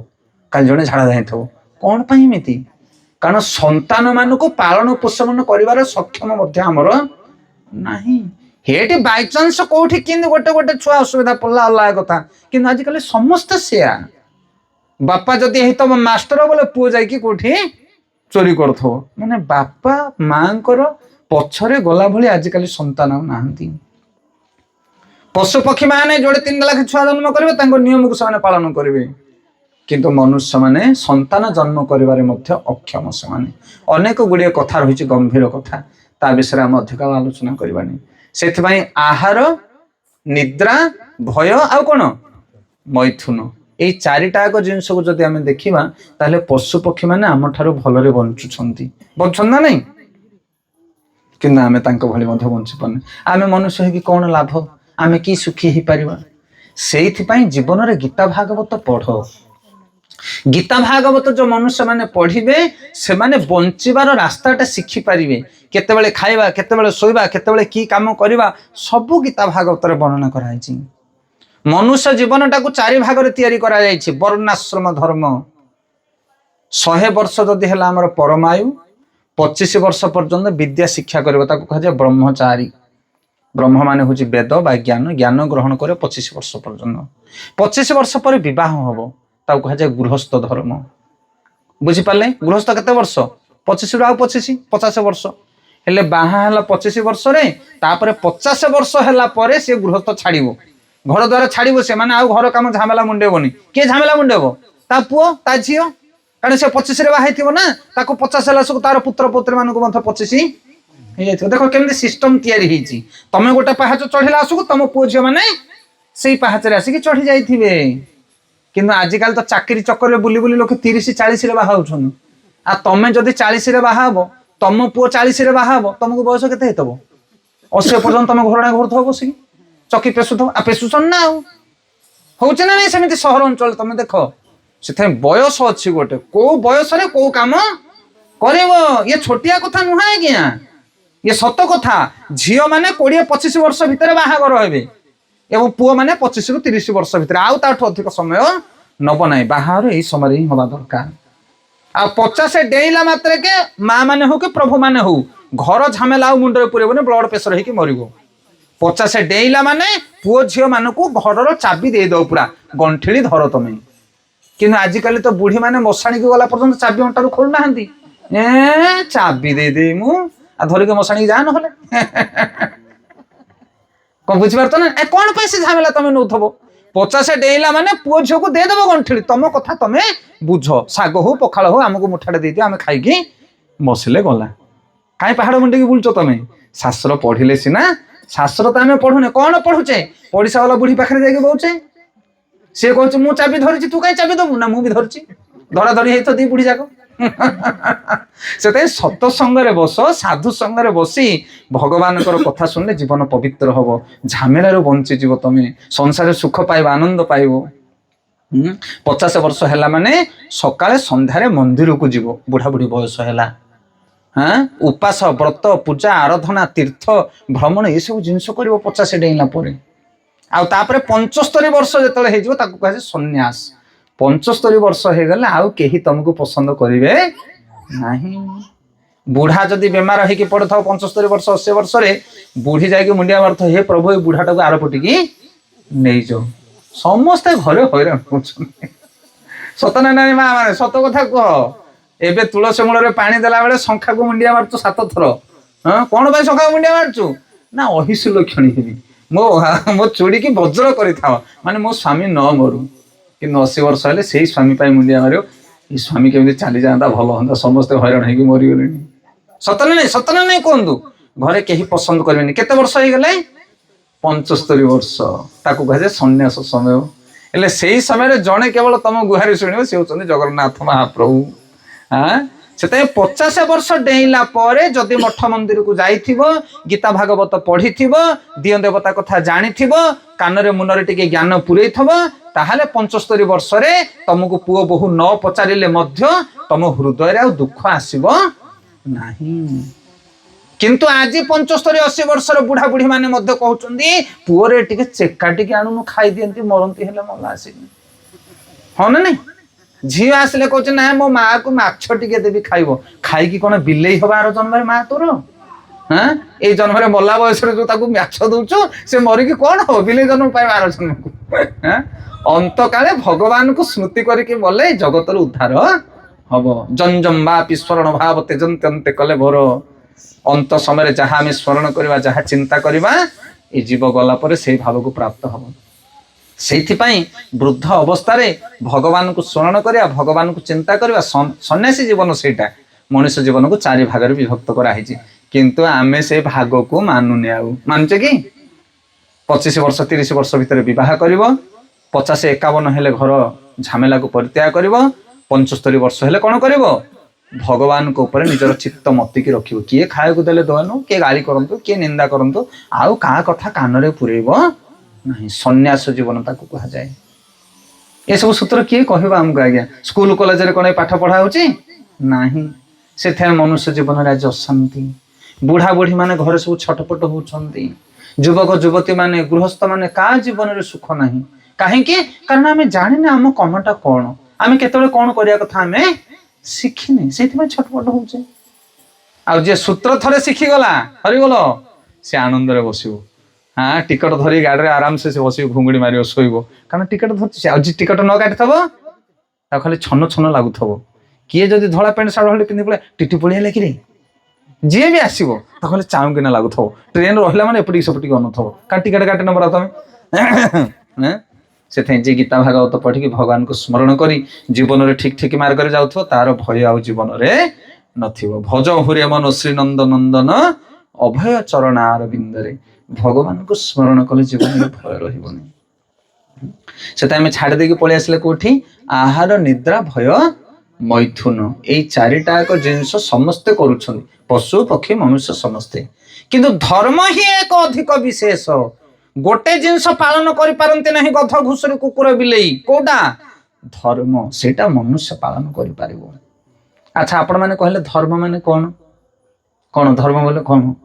କାଲି ଜଣେ ଝାଡା ଯାଇଥିବ। କଣ ପାଇଁ ଏମିତି? କାରଣ ସନ୍ତାନ ମାନଙ୍କୁ ପାଳନ ପୋଷଣ କରିବାର ସକ୍ଷମ ମଧ୍ୟ ଆମର ନାହିଁ। ହେଠି ବାଇଚାନ୍ସ କୋଉଠି କିନ୍ତୁ ଗୋଟେ ଗୋଟେ ଛୁଆ ଅସୁବିଧା ପଡିଲା ଅଲଗା କଥା, କିନ୍ତୁ ଆଜିକାଲି ସମସ୍ତେ ସେୟା। ବାପା ଯଦି ହେଇଥିବ ମାଷ୍ଟର ବୋଲେ ପୁଅ ଯାଇକି କୋଉଠି ଚୋରି କରୁଥିବ। ମାନେ ବାପା ମାଙ୍କର ପଛରେ ଗଲା ଭଳି ଆଜିକାଲି ସନ୍ତାନ ଆଉ ନାହାନ୍ତି। ପଶୁ ପକ୍ଷୀ ମାନେ ଯୋଡେ 3 ଲାଖ ଛୁଆ ଜନ୍ମ କରିବେ, ତାଙ୍କ ନିୟମକୁ ସେମାନେ ପାଳନ କରିବେ। କିନ୍ତୁ ମନୁଷ୍ୟ ମାନେ ସନ୍ତାନ ଜନ୍ମ କରିବାରେ ମଧ୍ୟ ଅକ୍ଷମ। ସେମାନେ ଅନେକ ଗୁଡିଏ କଥା ରହିଛି, ଗମ୍ଭୀର କଥା, ତା ବିଷୟରେ ଆମେ ଅଧିକ ଆଲୋଚନା କରିବାନି। ସେଥିପାଇଁ ଆହାର, ନିଦ୍ରା, ଭୟ ଆଉ କଣ? ମୈଥୁନ। ଏଇ 4ଟାକ ଜିନିଷକୁ ଯଦି ଆମେ ଦେଖିବା, ତାହେଲେ ପଶୁ ପକ୍ଷୀ ମାନେ ଆମଠାରୁ ଭଲରେ ବଞ୍ଚୁଛନ୍ତି ନା ନାଇଁ? କିନ୍ତୁ ଆମେ ତାଙ୍କ ଭଳି ମଧ୍ୟ ବଞ୍ଚି ପାରୁନେ। ଆମେ ମନୁଷ୍ୟ ହେଇକି କଣ ଲାଭ? ଆମେ କି ସୁଖୀ ହେଇପାରିବା? ସେଇଥିପାଇଁ ଜୀବନରେ ଗୀତା ଭାଗବତ ପଢ। ଗୀତା ଭାଗବତ ଯୋଉ ମନୁଷ୍ୟ ମାନେ ପଢିବେ, ସେମାନେ ବଞ୍ଚିବାର ରାସ୍ତାଟା ଶିଖିପାରିବେ। କେତେବେଳେ ଖାଇବା, କେତେବେଳେ ଶୋଇବା, କେତେବେଳେ କି କାମ କରିବା, ସବୁ ଗୀତା ଭାଗବତରେ ବର୍ଣ୍ଣନା କରାଯାଇଛି। ମନୁଷ୍ୟ ଜୀବନଟାକୁ 4 ଭାଗରେ ତିଆରି କରାଯାଇଛି। ବର୍ଣ୍ଣାଶ୍ରମ ଧର୍ମ। 100 ବର୍ଷ ଯଦି ହେଲା ଆମର ପରମାୟୁ, 25 ବର୍ଷ ପର୍ଯ୍ୟନ୍ତ ବିଦ୍ୟା ଶିକ୍ଷା କରିବ, ତାକୁ କୁହାଯାଏ ବ୍ରହ୍ମଚାରୀ। ବ୍ରହ୍ମ ମାନେ ହଉଛି ବେଦ ବା ଜ୍ଞାନ। ଜ୍ଞାନ ଗ୍ରହଣ করে 25 ବର୍ଷ ପର୍ଯ୍ୟନ୍ତ। 25 ବର୍ଷ ପରେ ବିବାହ ହବ, ତାକୁ କୁହାଯାଏ ଗୃହସ୍ଥ ଧର୍ମ। ବୁଝିପାରିଲେ? ଗୃହସ୍ଥ କେତେ ବର୍ଷ? 25 ରୁ ଆଉ 25 50 ବର୍ଷ। ହେଲେ ବାହା ହେଲା 25 ବର୍ଷରେ, ତାପରେ 50 ବର୍ଷ ହେଲା ପରେ ସେ ଗୃହସ୍ଥ ଛାଡିବ, ଘର ଦ୍ୱାର ଛାଡିବ। ସେମାନେ ଆଉ ଘର କାମ ଝାମେଲା ମୁଣ୍ଡେଇବନି। କିଏ ଝାମେଲା ମୁଣ୍ଡେଇବ? ତା ପୁଅ ତା ଝିଅ। କାରଣ ସେ 25 ରେ ବାହା ହେଇଥିବ ନା, ତାକୁ 50 ହେଲା ସବୁ ତାର ପୁତ୍ର ପୌତ୍ରୀ ମାନଙ୍କୁ ମଧ୍ୟ 25 ହେଇଯାଇଥିବ। ଦେଖ କେମିତି ସିଷ୍ଟମ ତିଆରି ହେଇଛି। ତମେ ଗୋଟେ ପାହାଚ ଚଢିଲା ଆସକୁ ତମ ପୁଅ ଝିଅ ମାନେ ସେଇ ପାହାଚରେ ଆସିକି ଚଢି ଯାଇଥିବେ। କିନ୍ତୁ ଆଜିକାଲି ତ ଚାକିରି ଚକ୍କରରେ ବୁଲି ବୁଲି ଲୋକେ 30 40 ରେ ବାହା ହଉଛନ୍ତି। ଆଉ ତମେ ଯଦି 40 ରେ ବାହା ହବ, ତମ ପୁଅ 40 ରେ ବାହା ହବ, ତମକୁ ବୟସ କେତେ ହେଇଥିବ? 80 ପର୍ଯ୍ୟନ୍ତ ତମେ ଘରଣା ଘୁରୁଥିବ ବସିକି, ଚକି ପେଶୁଥିବ। ଆଉ ପେଶୁଛନ୍ତି ନା, ଆଉ ହଉଛି ନା ନାଇଁ ସେମିତି ସହର ଅଞ୍ଚଳ? ତମେ ଦେଖ, ସେଥିପାଇଁ ବୟସ ଅଛି ଗୋଟେ, କୋଉ ବୟସରେ କୋଉ କାମ କରିବ। ଇଏ ଛୋଟିଆ କଥା ନୁହେଁ ଆଜ୍ଞା, ଇଏ ସତ କଥା। ଝିଅ ମାନେ 20-25 ବର୍ଷ ଭିତରେ ବାହାଘର ହେବେ ଏବଂ ପୁଅ ମାନେ 25 ରୁ 30 ବର୍ଷ ଭିତରେ, ଆଉ ତାଠୁ ଅଧିକ ସମୟ ନବ ନାହିଁ। ବାହାଘର ଏଇ ସମୟରେ ହିଁ ହବା ଦରକାର। ଆଉ 50 ଡେଇଁଲା ମାତ୍ରକେ ମା ମାନେ ହଉ କି ପ୍ରଭୁ ମାନେ ହଉ, ଘର ଝାମେଲା ଆଉ ମୁଣ୍ଡରେ ପୁରେଇବନି, ବ୍ଲଡ ପ୍ରେସର ହେଇକି ମରିବ। 50 ଡେଇଁଲା ମାନେ ପୁଅ ଝିଅ ମାନଙ୍କୁ ଘରର ଚାବି ଦେଇଦବ, ପୁରା ଗଣ୍ଠିଳି ଧର ତମେ। କିନ୍ତୁ ଆଜିକାଲି ତ ବୁଢୀ ମାନେ ମଶାଣିକୁ ଗଲା ପର୍ଯ୍ୟନ୍ତ ଚାବି ଅଣ୍ଟାରୁ ଖୋଲୁନାହାନ୍ତି। ଚାବି ଦେଇଦେଇ ମୁଁ ଆଉ ଧରିକି ମଶାଣିକି ଯା, ନହେଲେ କଣ ବୁଝିପାରୁଛ ନା? କଣ ପାଇଁ ସେ ଝାମେଲା ତମେ ନଉଥବ? 50 ଡେଇଁଲା ମାନେ ପୁଅ ଝିଅକୁ ଦେଇଦବ ଗଣ୍ଠିଳି। ତମ କଥା ତମେ ବୁଝ, ଶାଗ ହଉ ପଖାଳ ହଉ ଆମକୁ ମୁଠାଟେ ଦେଇଦିଅ, ଆମେ ଖାଇକି ବସିଲେ ଗଲା। କାହିଁ ପାହାଡ ମୁଣ୍ଡିକି ବୁଲୁଛ ତମେ? ଶାସ୍ତ୍ର ପଢିଲେ ସିନା। ଶାସ୍ତ୍ର ତ ଆମେ ପଢୁନେ, କଣ ପଢୁଛେ? ପଡିଶା ବାଲା ବୁଢୀ ପାଖରେ ଯାଇକି ବଉଛେ। ସିଏ କହୁଛି ମୁଁ ଚାବି ଧରିଛି, ତୁ କାହିଁ ଚାବି ଦବୁ? ନା ମୁଁ ବି ଧରିଛି, ଧରା ଧରି ହେଇଥ ଦି ବୁଢୀ ଯାକ। ସେଥିପାଇଁ ସତସଙ୍ଗରେ ବସ, ସାଧୁ ସଙ୍ଗରେ ବସି ଭଗବାନଙ୍କର କଥା ଶୁଣିଲେ ଜୀବନ ପବିତ୍ର ହବ। ଝାମେଲାରୁ ବଞ୍ଚିଯିବ, ତମେ ସଂସାରରେ ସୁଖ ପାଇବ, ଆନନ୍ଦ ପାଇବ। 50 ବର୍ଷ ହେଲା ମାନେ ସକାଳେ ସନ୍ଧ୍ୟାରେ ମନ୍ଦିରକୁ ଯିବ। ବୁଢା ବୁଢୀ ବୟସ ହେଲା, ଉପାସ ବ୍ରତ ପୂଜା ଆରାଧନା ତୀର୍ଥ ଭ୍ରମଣ ଏସବୁ ଜିନିଷ କରିବ 50 ଡେଇଁଲା ପରେ। ଆଉ ତାପରେ 75 ବର୍ଷ ଯେତେବେଳେ ହେଇଯିବ ତାକୁ କୁହାଯାଏ ସନ୍ନ୍ୟାସ। 75 ବର୍ଷ ହେଇଗଲେ ଆଉ କେହି ତମକୁ ପସନ୍ଦ କରିବେ ନାହିଁ। ବୁଢା ଯଦି ବେମାର ହେଇକି ପଡୁଥାଉ 75 ବର୍ଷ 80 ବର୍ଷରେ, ବୁଢୀ ଯାଇକି ମୁଣ୍ଡିଆ ମାରୁଥିବ, ହେ ପ୍ରଭୁ ଏଇ ବୁଢାଟାକୁ ଆରପଟିକି ନେଇଯାଉ। ସମସ୍ତେ ଘରେ ହଇରାଣ ହଉଛନ୍ତି। ସତ ନା ନାଇଁ ମା ମାନେ? ସତ କଥା କୁହ। ଏବେ ତୁଳସୀ ମୂଳରେ ପାଣି ଦେଲା ବେଳେ ଶଙ୍ଖାକୁ ମୁଣ୍ଡିଆ ମାରୁଛୁ 7 ଥର। କଣ ପାଇଁ ଶଙ୍ଖାକୁ ମୁଣ୍ଡିଆ ମାରୁଛୁ? ନା ଅହିଶୁ ଲକ୍ଷଣୀ ହେବି, ମୋ ଚୁଡ଼ିକି ବଜ୍ର କରିଥାଅ, ମାନେ ମୋ ସ୍ୱାମୀ ନ ମରୁ। କିନ୍ତୁ 80 ବର୍ଷ ହେଲେ ସେଇ ସ୍ୱାମୀ ପାଇଁ ମୁଣ୍ଡିଆ ମାରିବ, ଏ ସ୍ୱାମୀ କେମିତି ଚାଲିଯାଆନ୍ତା, ଭଲ ହୁଅନ୍ତା, ସମସ୍ତେ ହଇରାଣ ହେଇକି ମରିଗଲେଣି। ସତ ନା ନାଇଁ? ସତ ନା ନାଇଁ କୁହନ୍ତୁ? ଘରେ କେହି ପସନ୍ଦ କରିବେନି। କେତେ ବର୍ଷ ହେଇଗଲେ? 75 ବର୍ଷ। ତାକୁ କୁହାଯାଏ ସନ୍ନ୍ୟାସ ସମୟ। ହେଲେ ସେଇ ସମୟରେ ଜଣେ କେବଳ ତମ ଗୁହାରି ଶୁଣିବ, ସେ ହଉଛନ୍ତି ଜଗନ୍ନାଥ ମହାପ୍ରଭୁ। ସେଥିପାଇଁ 50 ବର୍ଷ ଡେଇଁଲା ପରେ ଯଦି ମଠ ମନ୍ଦିରକୁ ଯାଇଥିବ, ଗୀତା ଭାଗବତ ପଢିଥିବ, ଦିଅଁ ଦେବତା କଥା ଜାଣିଥିବ, କାନରେ ମୁନରେ ଟିକେ ଜ୍ଞାନ ପୁରେଇଥିବ, ତାହେଲେ 75 ବର୍ଷରେ ତମକୁ ପୁଅ ବୋହୁ ନ ପଚାରିଲେ ମଧ୍ୟ ତମ ହୃଦୟରେ ଆଉ ଦୁଃଖ ଆସିବ ନାହିଁ। କିନ୍ତୁ ଆଜି 75-80 ବର୍ଷର ବୁଢା ବୁଢୀ ମାନେ ମଧ୍ୟ କହୁଛନ୍ତି, ପୁଅରେ ଟିକେ ଚେକା ଟିକେ ଆଣୁନୁ, ଖାଇଦିଅନ୍ତି, ମରନ୍ତି ହେଲେ ମଲା ଆସିନି। ହଁ ନା ନାଇଁ? ଝିଅ ଆସିଲେ କହୁଛି ନା ମୋ ମା କୁ ମାଛ ଟିକେ ଦେବି, ଖାଇବ। ଖାଇକି କଣ ବିଲେଇ ହବ ଆର ଜନ୍ମରେ ମା ତୋର? ଏଇ ଜନ୍ମରେ ମଲା ବୟସରେ ଯୋଉ ତାକୁ ମାଛ ଦଉଛୁ, ସେ ମରିକି କଣ ହବ? ବିଲେଇ ଜନ୍ମ ପାଇବ ଆର ଜନ୍ମକୁ। ଅନ୍ତକାଳେ ଭଗବାନଙ୍କୁ ସ୍ମୃତି କରିକି ମଲେ ଜଗତର ଉଦ୍ଧାର ହବ। ଜଞ୍ଜମ ବାପି ସ୍ମରଣ ଭାବ ତେଜନ୍ତେ ଅନ୍ତେ କଲେ ଭୋର। ଅନ୍ତ ସମୟରେ ଯାହା ଆମେ ସ୍ମରଣ କରିବା, ଯାହା ଚିନ୍ତା କରିବା, ଏ ଜୀବ ଗଲା ପରେ ସେଇ ଭାବକୁ ପ୍ରାପ୍ତ ହବ। ସେଇଥିପାଇଁ ବୃଦ୍ଧ ଅବସ୍ଥାରେ ଭଗବାନଙ୍କୁ ସ୍ମରଣ କରିବା, ଭଗବାନଙ୍କୁ ଚିନ୍ତା କରିବା, ସନ୍ନ୍ୟାସୀ ଜୀବନ ସେଇଟା। ମଣିଷ ଜୀବନକୁ 4 ଭାଗରେ ବିଭକ୍ତ କରାହେଇଛି, କିନ୍ତୁ ଆମେ ସେ ଭାଗକୁ ମାନୁନେ। ଆଉ ମାନୁଛେ କି? 25 ବର୍ଷ 30 ବର୍ଷ ଭିତରେ ବିବାହ କରିବ, 50-51 ହେଲେ ଘର ଝାମେଲାକୁ ପରିତ୍ୟାଗ କରିବ, 75 ବର୍ଷ ହେଲେ କଣ କରିବ? ଭଗବାନଙ୍କ ଉପରେ ନିଜର ଚିତ୍ତ ମତିକି ରଖିବ। କିଏ ଖାଇବାକୁ ଦେଲେ ଦଉନୁ, କିଏ ଗାଳି କରନ୍ତୁ, କିଏ ନିନ୍ଦା କରନ୍ତୁ, ଆଉ କାହା କଥା କାନରେ ପୁରେଇବ ନାହିଁ। ସନ୍ନ୍ୟାସ ଜୀବନ ତାକୁ କୁହାଯାଏ। ଏସବୁ ସୂତ୍ର କିଏ କହିବ ଆମକୁ ଆଜ୍ଞା? ସ୍କୁଲ କଲେଜରେ କଣ ପାଠ ପଢା ହଉଛି? ନାହିଁ। ସେଥିପାଇଁ ମନୁଷ୍ୟ ଜୀବନରେ ଆଜି ଅଶାନ୍ତି। ବୁଢା ବୁଢୀ ମାନେ ଘରେ ସବୁ ଛଟପଟ ହଉଛନ୍ତି। ଯୁବକ ଯୁବତୀ ମାନେ, ଗୃହସ୍ଥ ମାନେ, କାହା ଜୀବନରେ ସୁଖ ନାହିଁ। କାହିଁକି? କାରଣ ଆମେ ଜାଣିନେ ଆମ କର୍ମଟା କଣ, ଆମେ କେତେବେଳେ କଣ କରିବା କଥା ଆମେ ଶିଖିନେ, ସେଇଥିପାଇଁ ଛଟପଟ ହଉଛେ। ଆଉ ଯିଏ ସୂତ୍ର ଥରେ ଶିଖିଗଲା, ହରିଗଲ, ସେ ଆନନ୍ଦରେ ବସିବ। हाँ टिकट धरी गाड़ी आराम से बस घुंगुड़ी मार शोब कारण टिकट धरती आज टिकट न काटि खाली छन छन लगुथ किए जदि धला पैंट सार्ट हल्दी पिंधि पड़े टीटी पड़िया कि जी भी आसो खाली चाऊ कि लगुथ ट्रेन रहा मैंने एपटी सेपटी अनुथव कारण टिकट काटे नंबर तुम से जे गीता भागवत पढ़ी भगवान को स्मरण करी जीवन में ठीक ठीक मार्ग जाऊ तार भय आ जीवन में नथिबो भज हुरे मन श्रीनंद नंदन अभय चरणार बिंदरे भगवान को स्मरण कले जीवन में भय रही से आम छाड़ देकी पलि आसिले कोठी आहार निद्रा भय मैथुन यही चारिटा जिनस समस्ते करुछन पशु पक्षी मनुष्य समस्ते किंतु धर्म ही एक अधिक विशेष गोटे जिनस पालन करि पारंती नहीं गध घुसुरी कुकुर बिलेई कोटा धर्म सेटा मनुष्य पालन करि पारिबो। अच्छा आपण माने कहले धर्म माने कौन कौन धर्म बोले कौन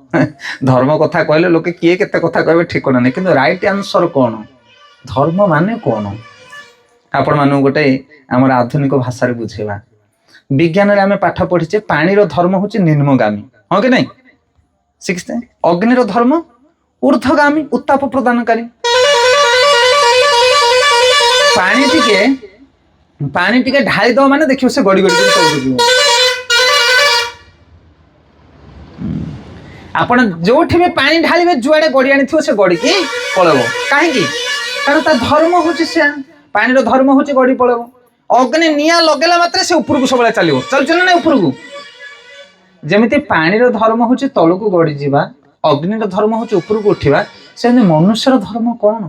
धर्म कथा कहले लोके किए केते कथा कहबे ठीक ना नहीं किंतु राइट आंसर कौन धर्म माने कौन आपण मानु गोटे हमर आधुनिक भाषा रे बुझेबा विज्ञान रे आमे पाठ पढिचे पानी रो धर्म होची निम्नगामी हो कि नहीं सिक्स्थ अग्नि रो धर्म ऊर्ध्वगामी उत्ताप प्रदानकारी पानी टिके ढाली दो माने देखियो से गड़ी गड़ी तळକୁ ଯିବ आपण जोठी भी पानी ढालिबे जुआडे गड़ी आनी थियो से गड़ी की पळेबो काहे की कारण ता धर्म होची से पानी रो धर्म होची गड़ी पळेबो अग्नि निया लगेला मात्रे से ऊपर को सबले चलिबो चलछ ना ऊपर को जेमिति पानी रो धर्म होची तळକୁ गड़ी जिबा अग्नि रो धर्म होची ऊपर को उठिबा से मनुष्य रो धर्म कोन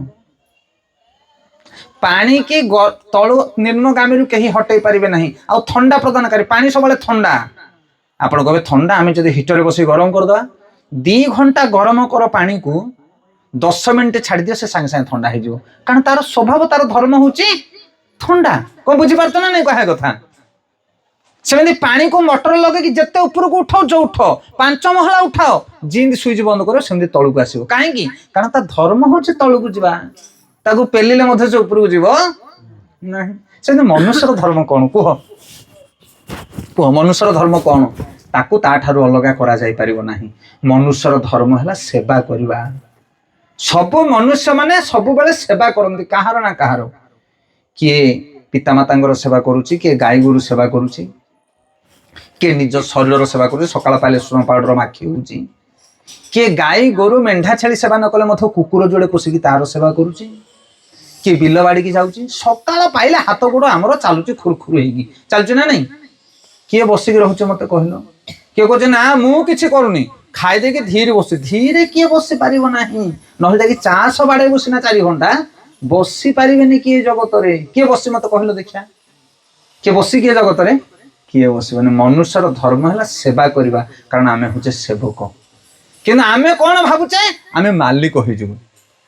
पानी के तळु निम्नगामी रु कहीं हटै पारिबे नहीं आ ठंडा प्रदान करी पानी सबले ठंडा आपण कहबे ठंडा आमे जदि हीटर रे बसी गरम कर दवा 2 घंटा गरम कर पानी को 10 मिनिट छाड़ी दियो से संग संग ठंडा हो जिवो कारण तार स्वभाव तार धर्म होची ठंडा को बुझी पारतो ना नहीं कहा कथा सेमती पानी को मोटर लगे कि जत्ते ऊपर को उठाओ जो उठाओ 5 महला उठाओ जिंद स्विच बंद करो सेमती तळକୁ आसीबो काहे की कारण ता धर्म होची तळକୁ जिबा ताको पेलिले मध्ये से ऊपर को जीवो नहीं से मनुष्य धर्म कौन कह कह मनुष्य धर्म कौन ताको ता ठारू अलगा करा जाई परिबो नाही मनुष्य धर्म हैला सेवा करबा सब मनुष्य माने सब बेले सेवा करंती कहार ना कहार किए पिता मातांगर सेवा करूची किए गाय गोरु सेवा करूची किए निज शरीर सेवा करूची सकाळ पाले सुन पाउडर माखी होउची किए गाय गोरु मेंढा छेली सेवा न कले मथो कुकुर जोड़े पोसिकी तार सेवा करूची किए बिल बाड़ी की जाऊची सकाळ पाइले हाथ गोड़ हमरो चालुची खुरखुर हेगी चालुची ना नहीं किए बसिकी रहउची मते कहलो किए कहजे ना मु किछि करूनी खाई दे के धीरे बसी धीरे किए बसी पारिबो नाही नहले जाकी चास बाड़े बसिना 4 घंटा बसी पारिबेनी किए जगत रे किए बसी मते कहलो देखिया किए बसी किए जगत रे किए बसिबनी मनुष्यर धर्म हैला सेवा करबा कारण आमे होचे सेवक किंतु आमे कोन भाबुचे आमे मालिक होई जबु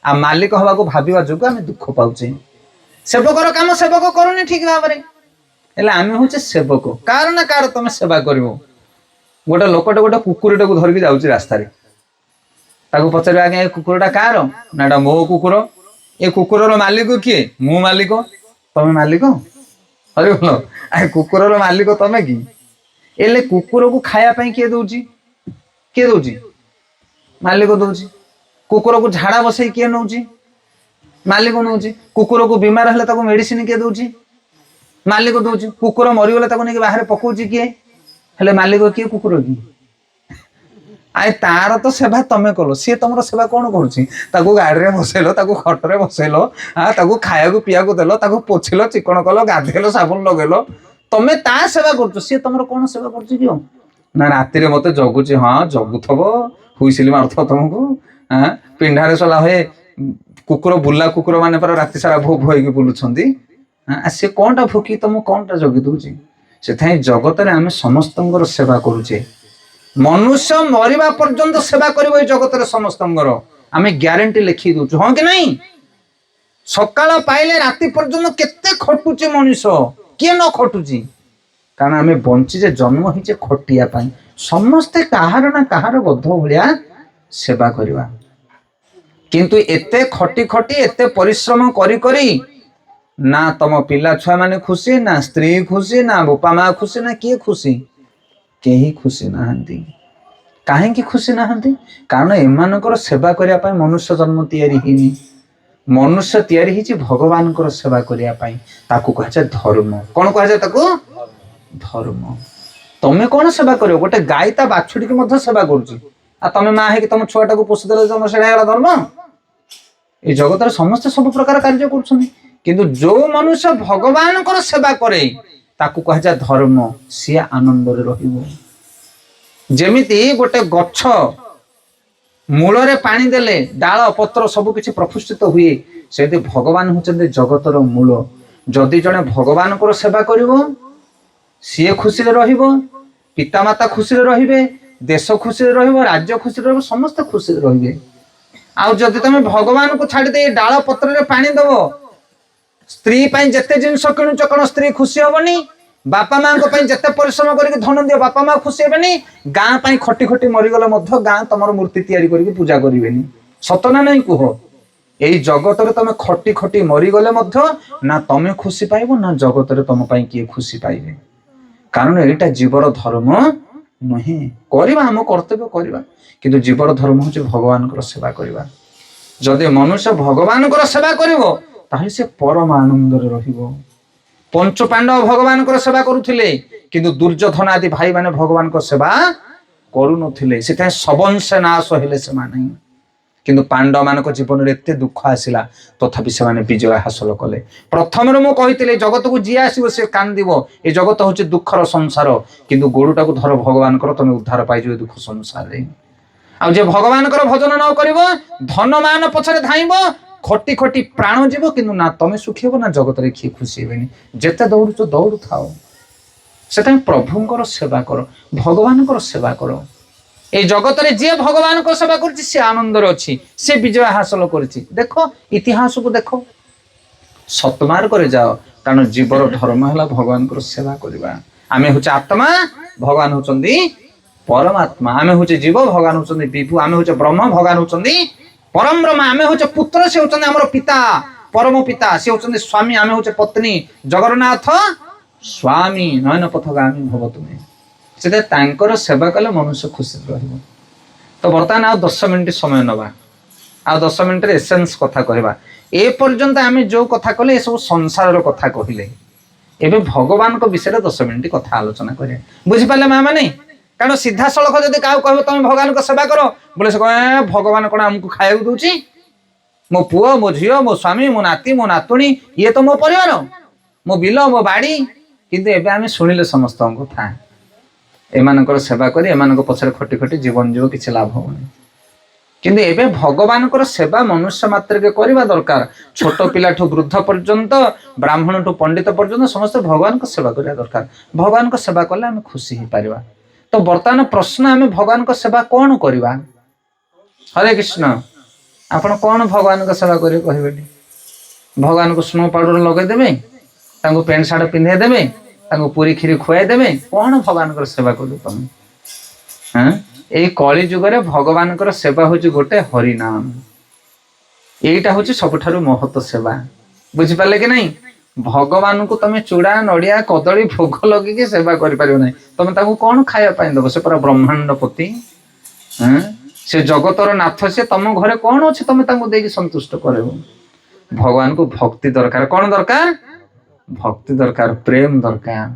आ मालिक हवा को भाबिबा जोग आमे दुख पाउचे सेवकर काम सेवक करूनी ठीक भाबरे एला आमे होचे सेवक कारण कार तमे सेवा करिवो गोटे लोकटे गोटे कुकुरटे को धरिकी जाउची रास्ता रे ताको पछरे आगे कुकुरटा कार नाडा मो कुकुर ए कुकुरर मालिक किए मु मालिक तमे मालिक अरे बोलो आ कुकुरर मालिक तमे की एले कुकुर को खाया पई के दउची मालिक दउची कुकुर को झाड़ा बसई किए नउची मालिक नउची कुकुर को बीमार हले ताको मेडिसिन किए दउची मालिक दउची कुकुर मरि गले ताको नेकी बाहर पकोची किए हेले मालिक किए कुकुर की आए तार तो सेवा तमे कलो सी तुम सेवा कौन करुच्ची ताको गाड़ी रे बसैल ताको खटरे बसैल ताको खाया को पिया को देल ताको पोछिल चिकन कल गाधेल साबुन लगेल तमे ता सेवा कर सी तुम कौन सेवा कर ना राति रे मते जगुची हाँ जगुथब हुईसिली मारुथब तुमको पिंडारे सला हुए कुकुर बुला कुकुर माने पर राति सारा भोग होइकी बुलुछंती से कौनटा भूकी तुम कौनटा जगी दउची से जगत रे आमे समस्तंगर सेवा करूचे मनुष्य मरिबा पर्यंत सेवा करिवो ए जगत रे समस्तंगर आमे ग्यारंटी लिखि दउछु हां कि नहीं सकाळ पाइले राति पर्यंत केते खटुचे मनुष्य के न खटुची कारण आमे बंची जे जन्म हिचे खटिया पाई समस्ते काहार ना काहार गध भलिया सेवा करवा किंतु एते खटी खटी एते परिश्रम करी करी ना तम पिला छुआ माने खुशी ना स्त्री खुशी ना बापा माँ खुशी ना किए खुशी केही खुशी नहांती କାହିଁକି ଖୁସି ନାହାନ୍ତି? କାରଣ ଏମାନଙ୍କର ସେବା କରିବା ପାଇଁ ମନୁଷ୍ୟ ଜନ୍ମ ତିଆରି ହେଇନି। ମନୁଷ୍ୟ ତିଆରି ହେଇଛି ଭଗବାନଙ୍କର ସେବା କରିବା ପାଇଁ। ତାକୁ କୁହାଯାଏ ଧର୍ମ। କଣ କୁହାଯାଏ ତାକୁ? ଧର୍ମ। ତମେ କଣ ସେବା କରିବ? ଗୋଟେ ଗାଈ ତା ବାଛୁରୀକି ମଧ୍ୟ ସେବା କରୁଛି, ଆଉ ତମେ ମା ହେଇକି ତମ ଛୁଆଟାକୁ ପୋଷିଦେଲେ ତମର ସେଇଟା ହେଇଗଲା ଧର୍ମ? এই ଜଗତରେ ସମସ୍ତେ ସବୁ ପ୍ରକାର କାର୍ଯ୍ୟ କରୁଛନ୍ତି, କିନ୍ତୁ ଯୋଉ ମନୁଷ୍ୟ ଭଗବାନଙ୍କର ସେବା କରେ ତାକୁ କୁହାଯାଏ ଧର୍ମ। ସିଏ ଆନନ୍ଦରେ ରହିବ। ଯେମିତି ଗୋଟେ ଗଛ ମୂଳରେ ପାଣି ଦେଲେ ଡାଳ ପତ୍ର ସବୁ କିଛି ପ୍ରଫୁଲ୍ଲିତ ହୁଏ, ସେମିତି ଭଗବାନ ହଉଛନ୍ତି ଜଗତର ମୂଳ। ଯଦି ଜଣେ ଭଗବାନଙ୍କର ସେବା କରିବ ସିଏ ଖୁସିରେ ରହିବ, ପିତାମାତା ଖୁସିରେ ରହିବେ, ଦେଶ ଖୁସିରେ ରହିବ, ରାଜ୍ୟ ଖୁସିରେ ରହିବ, ସମସ୍ତେ ଖୁସିରେ ରହିବେ। ଆଉ ଯଦି ତମେ ଭଗବାନଙ୍କୁ ଛାଡ଼ି ଦେଇ ଡାଳ ପତ୍ରରେ ପାଣି ଦବ, ସ୍ତ୍ରୀ ପାଇଁ ଯେତେ ଜିନିଷ କିଣୁଛ କଣ ସ୍ତ୍ରୀ ଖୁସି ହବନି? ବାପା ମାଙ୍କ ପାଇଁ ଯେତେ ପରିଶ୍ରମ କରିକି ଧନ ଦିଅ ବାପା ମା ଖୁସି ହେବେନି? ଗାଁ ପାଇଁ ଖଟି ଖଟି ମରିଗଲେ ମଧ୍ୟ ଗାଁ ତମର ମୂର୍ତ୍ତି ତିଆରି କରିକି ପୂଜା କରିବେନି। ସତ ନା ନାଇଁ କୁହ? এই ଜଗତରେ ତମେ ଖଟି ଖଟି ମରିଗଲେ ମଧ୍ୟ ନା ତମେ ଖୁସି ପାଇବ ନା ଜଗତରେ ତମ ପାଇଁ କିଏ ଖୁସି ପାଇବେ। କାରଣ ଏଇଟା ଜୀବର ଧର୍ମ ନୁହେଁ। କରିବା ଆମ କର୍ତ୍ତବ୍ୟ କରିବା, କିନ୍ତୁ ଜୀବର ଧର୍ମ ହଉଛି ଭଗବାନଙ୍କର ସେବା କରିବା। ଯଦି ମନୁଷ୍ୟ ଭଗବାନଙ୍କର ସେବା କରିବ ତାହେଲେ ସେ ପରମ ଆନନ୍ଦରେ ରହିବ। ପଞ୍ଚ ପାଣ୍ଡବ ଭଗବାନଙ୍କର ସେବା କରୁଥିଲେ, କିନ୍ତୁ ଦୁର୍ଯ୍ୟୋଧନ ଆଦି ଭାଇମାନେ ଭଗବାନଙ୍କ ସେବା କରୁନଥିଲେ। ସେଥିପାଇଁ ସବଂଶେ ନାଶ ହେଲେ ସେମାନେ। କିନ୍ତୁ ପାଣ୍ଡବମାନଙ୍କ ଜୀବନରେ ଏତେ ଦୁଃଖ ଆସିଲା ତଥାପି ସେମାନେ ବିଜୟ ହାସଲ କଲେ। ପ୍ରଥମରୁ ମୁଁ କହିଥିଲି ଜଗତକୁ ଯିଏ ଆସିବ ସେ କାନ୍ଦିବ। ଏ ଜଗତ ହଉଛି ଦୁଃଖର ସଂସାର, କିନ୍ତୁ ଗୋଡଟାକୁ ଧର ଭଗବାନଙ୍କର, ତମେ ଉଦ୍ଧାର ପାଇଯିବ ଦୁଃଖ ସଂସାରରେ। ଆଉ ଯେ ଭଗବାନଙ୍କର ଭଜନ ନ କରିବ, ଧନ ମାନ ପଛରେ ଧାଇଁବ, ଖଟି ଖଟି ପ୍ରାଣ ଯିବ, କିନ୍ତୁ ନା ତମେ ସୁଖୀ ହେବ ନା ଜଗତରେ କିଏ ଖୁସି ହେବେନି। ଯେତେ ଦୌଡୁଛ ଦୌଡୁଥାଅ, ସେଥିପାଇଁ ପ୍ରଭୁଙ୍କର ସେବା କର, ଭଗବାନଙ୍କର ସେବା କର। এই জগତରେ ଯିଏ ଭଗବାନଙ୍କ ସେବା କରୁଛି ସେ ଆନନ୍ଦରେ ଅଛି, ସେ ବିଜୟ ହାସଲ କରିଛି। ଦେଖ ଇତିହାସକୁ ଦେଖ, ସତ୍ମାର୍ଗରେ ଯାଅ, କାରଣ ଜୀବର ଧର୍ମ ହେଲା ଭଗବାନଙ୍କର ସେବା କରିବା। ଆମେ ହଉଛେ ଆତ୍ମା, ଭଗବାନ ହଉଛନ୍ତି ପରମାତ୍ମା। ଆମେ ହଉଛେ ଜୀବ, ଭଗବାନ ହଉଛନ୍ତି ବିଭୁ। ଆମେ ହଉଛେ ବ୍ରହ୍ମ, ଭଗବାନ ହଉଛନ୍ତି ପରମ ବ୍ରହ୍ମ। ଆମେ ହଉଛେ ପୁତ୍ର, ସେ ହଉଛନ୍ତି ଆମର ପିତା, ପରମ ପିତା। ସେ ହଉଛନ୍ତି ସ୍ୱାମୀ, ଆମେ ହଉଛେ ପତ୍ନୀ। ଜଗନ୍ନାଥ ସ୍ୱାମୀ ନୟନ ପଥଗାମୀ ଭବ ତୁମେ। ସେଟା ତାଙ୍କର ସେବା କଲେ ମନୁଷ୍ୟ ଖୁସିରେ ରହିବ। ତ ବର୍ତ୍ତମାନ ଆଉ 10 ମିନିଟ ସମୟ ନେବା, ଆଉ 10 ମିନିଟରେ ଏସେନ୍ସ କଥା କହିବା। ଏ ପର୍ଯ୍ୟନ୍ତ ଆମେ ଯୋଉ କଥା କଲେ ଏସବୁ ସଂସାରର କଥା କହିଲେ, ଏବେ ଭଗବାନଙ୍କ ବିଷୟରେ 10 ମିନିଟ କଥା ଆଲୋଚନା କରିବା। ବୁଝିପାରିଲେ ମା ମାନେ? କାରଣ ସିଧାସଳଖ ଯଦି କାହାକୁ କହିବ ତମେ ଭଗବାନଙ୍କ ସେବା କର, ବୋଲେ ସେ କହେ ଭଗବାନ କଣ ଆମକୁ ଖାଇବାକୁ ଦଉଛି? ମୋ ପୁଅ, ମୋ ଝିଅ, ମୋ ସ୍ୱାମୀ, ମୋ ନାତି, ମୋ ନାତୁଣୀ, ଇଏ ତ ମୋ ପରିବାର, ମୋ ବିଲ, ମୋ ବାଡି। କିନ୍ତୁ ଏବେ ଆମେ ଶୁଣିଲେ ସମସ୍ତଙ୍କ କଥା, ଏମାନଙ୍କର ସେବା କରି ଏମାନଙ୍କ ପଛରେ ଖଟି ଖଟି ଜୀବନ ଯିବ, କିଛି ଲାଭ ହବନି। କିନ୍ତୁ ଏବେ ଭଗବାନଙ୍କର ସେବା ମନୁଷ୍ୟ ମାତ୍ରକେ କରିବା ଦରକାର। ଛୋଟ ପିଲାଠୁ ବୃଦ୍ଧ ପର୍ଯ୍ୟନ୍ତ, ବ୍ରାହ୍ମଣଠୁ ପଣ୍ଡିତ ପର୍ଯ୍ୟନ୍ତ ସମସ୍ତେ ଭଗବାନଙ୍କ ସେବା କରିବା ଦରକାର। ଭଗବାନଙ୍କ ସେବା କଲେ ଆମେ ଖୁସି ହେଇପାରିବା। ତ ବର୍ତ୍ତମାନ ପ୍ରଶ୍ନ, ଆମେ ଭଗବାନଙ୍କ ସେବା କଣ କରିବା? ହରେ କୃଷ୍ଣ, ଆପଣ କଣ ଭଗବାନଙ୍କ ସେବା କରିବେ କହିବେନି? ଭଗବାନଙ୍କୁ ସ୍ନୋ ପାଉଡର ଲଗେଇଦେବେ, ତାଙ୍କୁ ପ୍ୟାଣ୍ଟ ସାର୍ଟ ପିନ୍ଧେଇ ଦେବେ, ତାଙ୍କୁ ପୁରୀ କ୍ଷୀରି ଖୁଆଇ ଦେବେ, କଣ ଭଗବାନଙ୍କର ସେବା କରିବ ତମେ? ଏଇ କଳି ଯୁଗରେ ଭଗବାନଙ୍କର ସେବା ହଉଛି ଗୋଟେ ହରିନାମ। এইটা হচ্ছে ସବୁଠାରୁ ମହତ ସେବା। ବୁଝିପାରିଲେ କି ନାଇଁ? ଭଗବାନଙ୍କୁ ତମେ ଚୁଡା, ନଡିଆ, କଦଳୀ ଭୋଗ ଲଗେଇକି ସେବା କରିପାରିବ ନାହିଁ। ତମେ ତାଙ୍କୁ କଣ ଖାଇବା ପାଇଁ ଦବ? ସେ ପୁରା ବ୍ରହ୍ମାଣ୍ଡ ପତି, ସେ ଜଗତର ନାଥ। ସେ ତମ ଘରେ କଣ ଅଛି ତମେ ତାଙ୍କୁ ଦେଇକି ସନ୍ତୁଷ୍ଟ କରିବ? ଭଗବାନଙ୍କୁ ଭକ୍ତି ଦରକାର। କଣ ଦରକାର? ଭକ୍ତି ଦରକାର, ପ୍ରେମ ଦରକାର।